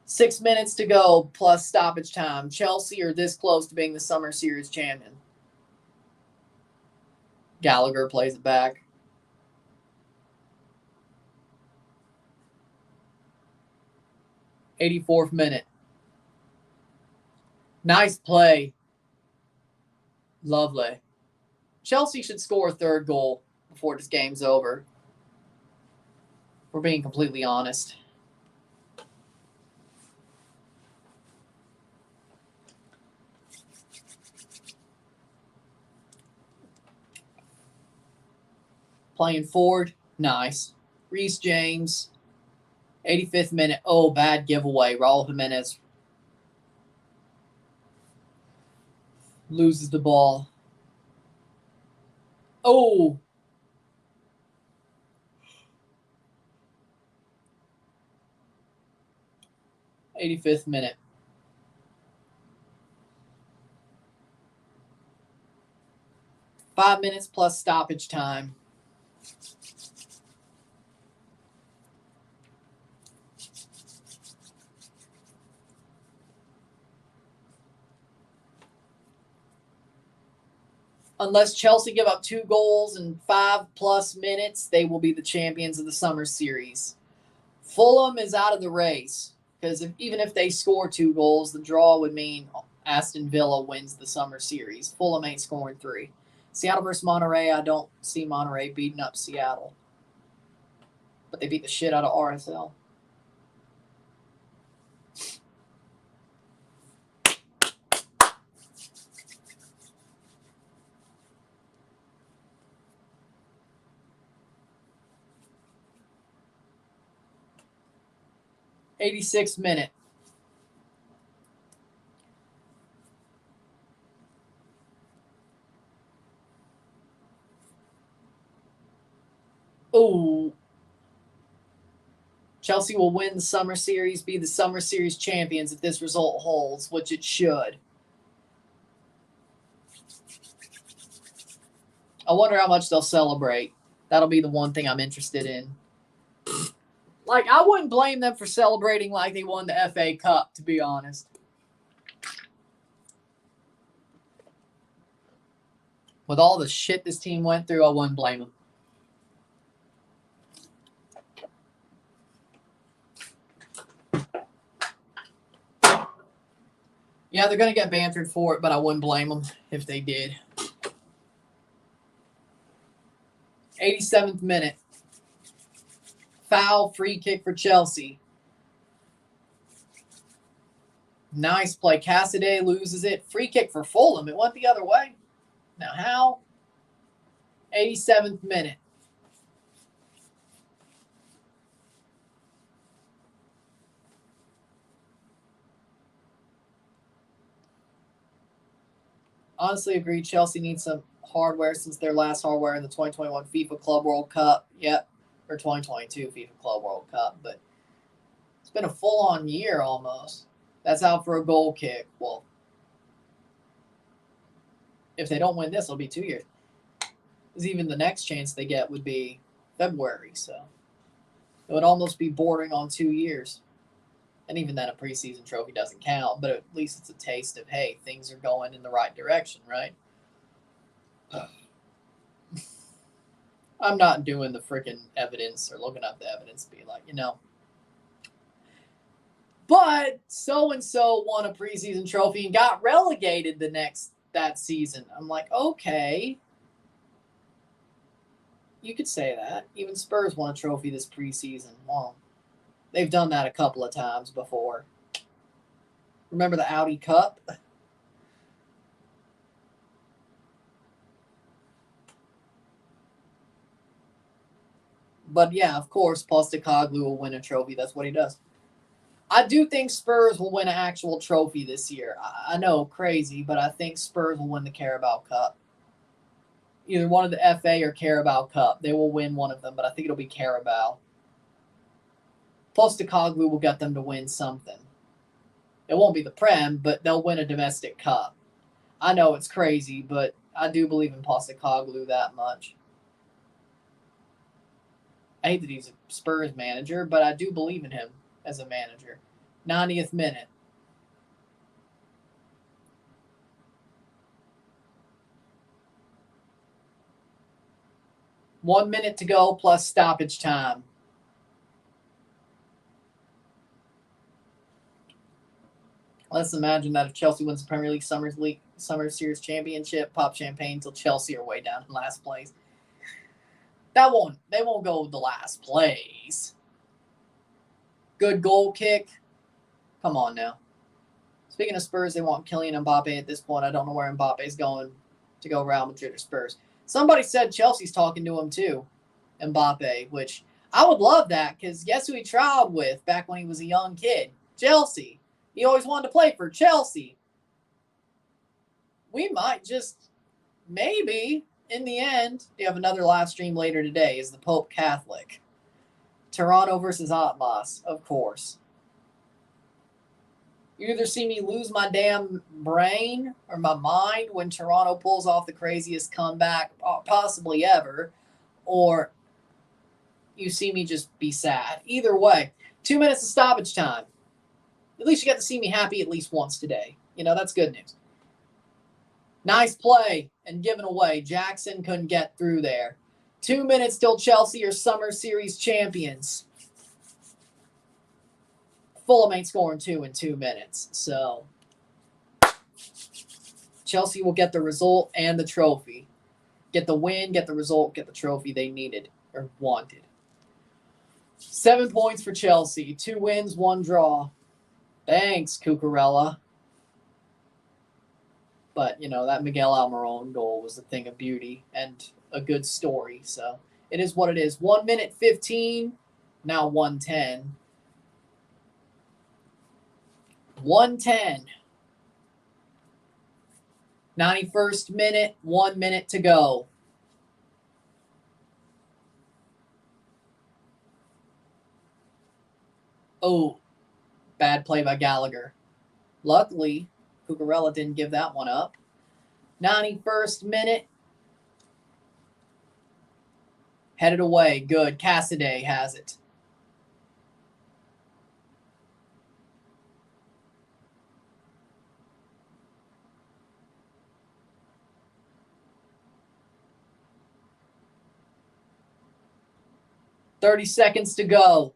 Six minutes to go plus stoppage time. Chelsea are this close to being the Summer Series champion. Gallagher plays it back. '84th minute. Nice play. Lovely. Chelsea should score a third goal before this game's over. We're being completely honest. Playing forward, nice. Reece James, 85th minute. Oh, bad giveaway. Raul Jimenez loses the ball. Oh. '85th minute. Five minutes plus stoppage time. Unless Chelsea give up 2 goals in 5+ minutes, they will be the champions of the Summer Series. Fulham is out of the race because even if they score 2 goals, the draw would mean Aston Villa wins the Summer Series. Fulham ain't scoring 3. Seattle versus Monterey, I don't see Monterey beating up Seattle. But they beat the shit out of RSL. 86th minute. Ooh. Chelsea will win the Summer Series, be the Summer Series champions if this result holds, which it should. I wonder how much they'll celebrate. That'll be the one thing I'm interested in. Like, I wouldn't blame them for celebrating like they won the FA Cup, to be honest. With all the shit this team went through, I wouldn't blame them. Yeah, they're going to get bantered for it, but I wouldn't blame them if they did. 87th minute. Foul, free kick for Chelsea. Nice play. Cassidy loses it. Free kick for Fulham. It went the other way. Now how? 87th minute. Honestly, agree. Chelsea needs some hardware since their last hardware in the 2021 FIFA Club World Cup. Yep. Or 2022 FIFA Club World Cup. But it's been a full-on year almost. That's out for a goal kick. Well, if they don't win this, it'll be 2 years. Because even the next chance they get would be February. So it would almost be bordering on 2 years. And even then, a preseason trophy doesn't count. But at least it's a taste of, hey, things are going in the right direction, right? I'm not doing the freaking evidence or looking up the evidence to be like, But so-and-so won a preseason trophy and got relegated that season. I'm like, okay. You could say that. Even Spurs won a trophy this preseason. Well, they've done that a couple of times before. Remember the Audi Cup? But yeah, of course, Postecoglou will win a trophy. That's what he does. I do think Spurs will win an actual trophy this year. I know, crazy, but I think Spurs will win the Carabao Cup. Either one of the FA or Carabao Cup. They will win one of them, but I think it'll be Carabao. Postecoglou will get them to win something. It won't be the Prem, but they'll win a domestic cup. I know it's crazy, but I do believe in Postecoglou that much. I hate that he's a Spurs manager, but I do believe in him as a manager. 90th minute. One minute to go plus stoppage time. Let's imagine that if Chelsea wins the Premier League Summer Series Championship, pop champagne till Chelsea are way down in last place. They won't go to the last place. Good goal kick. Come on now. Speaking of Spurs, they want Kylian Mbappe at this point. I don't know where Mbappe's going to go Real Madrid or Spurs. Somebody said Chelsea's talking to him too, Mbappe, which I would love that because guess who he trialed with back when he was a young kid? Chelsea. He always wanted to play for Chelsea. We might just, maybe, in the end, you have another live stream later today. Is the Pope Catholic? Toronto versus Atlas, of course. You either see me lose my damn brain or my mind when Toronto pulls off the craziest comeback possibly ever, or you see me just be sad. Either way, 2 minutes of stoppage time. At least you got to see me happy at least once today. That's good news. Nice play and given away. Jackson couldn't get through there. 2 minutes till Chelsea are Summer Series champions. Fulham ain't scoring 2 in 2 minutes. So Chelsea will get the result and the trophy. Get the win, get the result, get the trophy they needed or wanted. 7 points for Chelsea. 2 wins, 1 draw. Thanks, Cucurella. But, that Miguel Almiron goal was a thing of beauty and a good story. So it is what it is. 1 minute 15, now 1:10. 1:10. 91st minute, 1 minute to go. Oh, bad play by Gallagher. Luckily, Cucurella didn't give that one up. 91st minute. Headed away. Good. Cassidy has it. $30 seconds to go.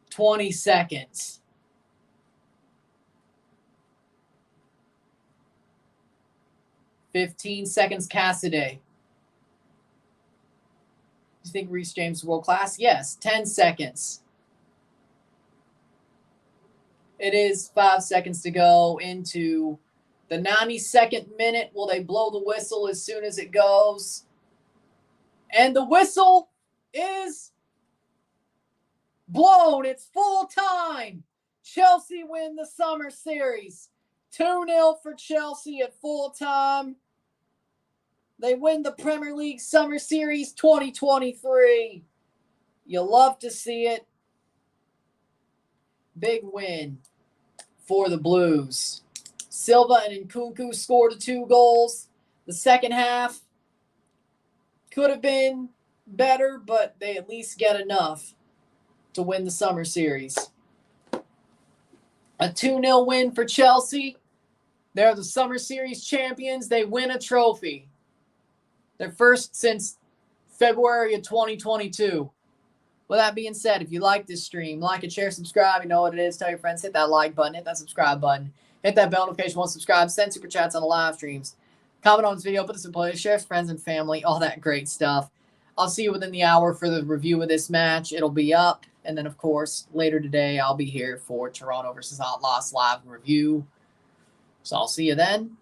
20 seconds. $15 seconds, Cassidy. Do you think Reece James is world class? Yes. 10 seconds. It is 5 seconds to go into the 92nd minute. Will they blow the whistle as soon as it goes? And the whistle is blown. It's full time. Chelsea win the summer series. 2-0 for Chelsea at full time. They win the Premier League Summer Series 2023. You love to see it. Big win for the Blues. Silva and Nkunku scored the 2 goals. The second half could have been better, but they at least get enough to win the Summer Series. A 2-0 win for Chelsea. They're the Summer Series champions. They win a trophy. Their first since February of 2022. With that being said, if you like this stream, like it, share, subscribe. You know what it is. Tell your friends. Hit that like button. Hit that subscribe button. Hit that bell notification once subscribed. Send super chats on the live streams. Comment on this video. Put this in play. Share with friends and family. All that great stuff. I'll see you within the hour for the review of this match. It'll be up. And then, of course, later today, I'll be here for Toronto versus Outlaws live review. So I'll see you then.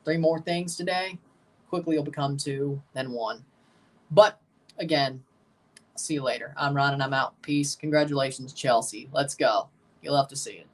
3 more things today. Quickly will become 2, then 1. But, again, I'll see you later. I'm Ron, and I'm out. Peace. Congratulations, Chelsea. Let's go. You'll have to see it.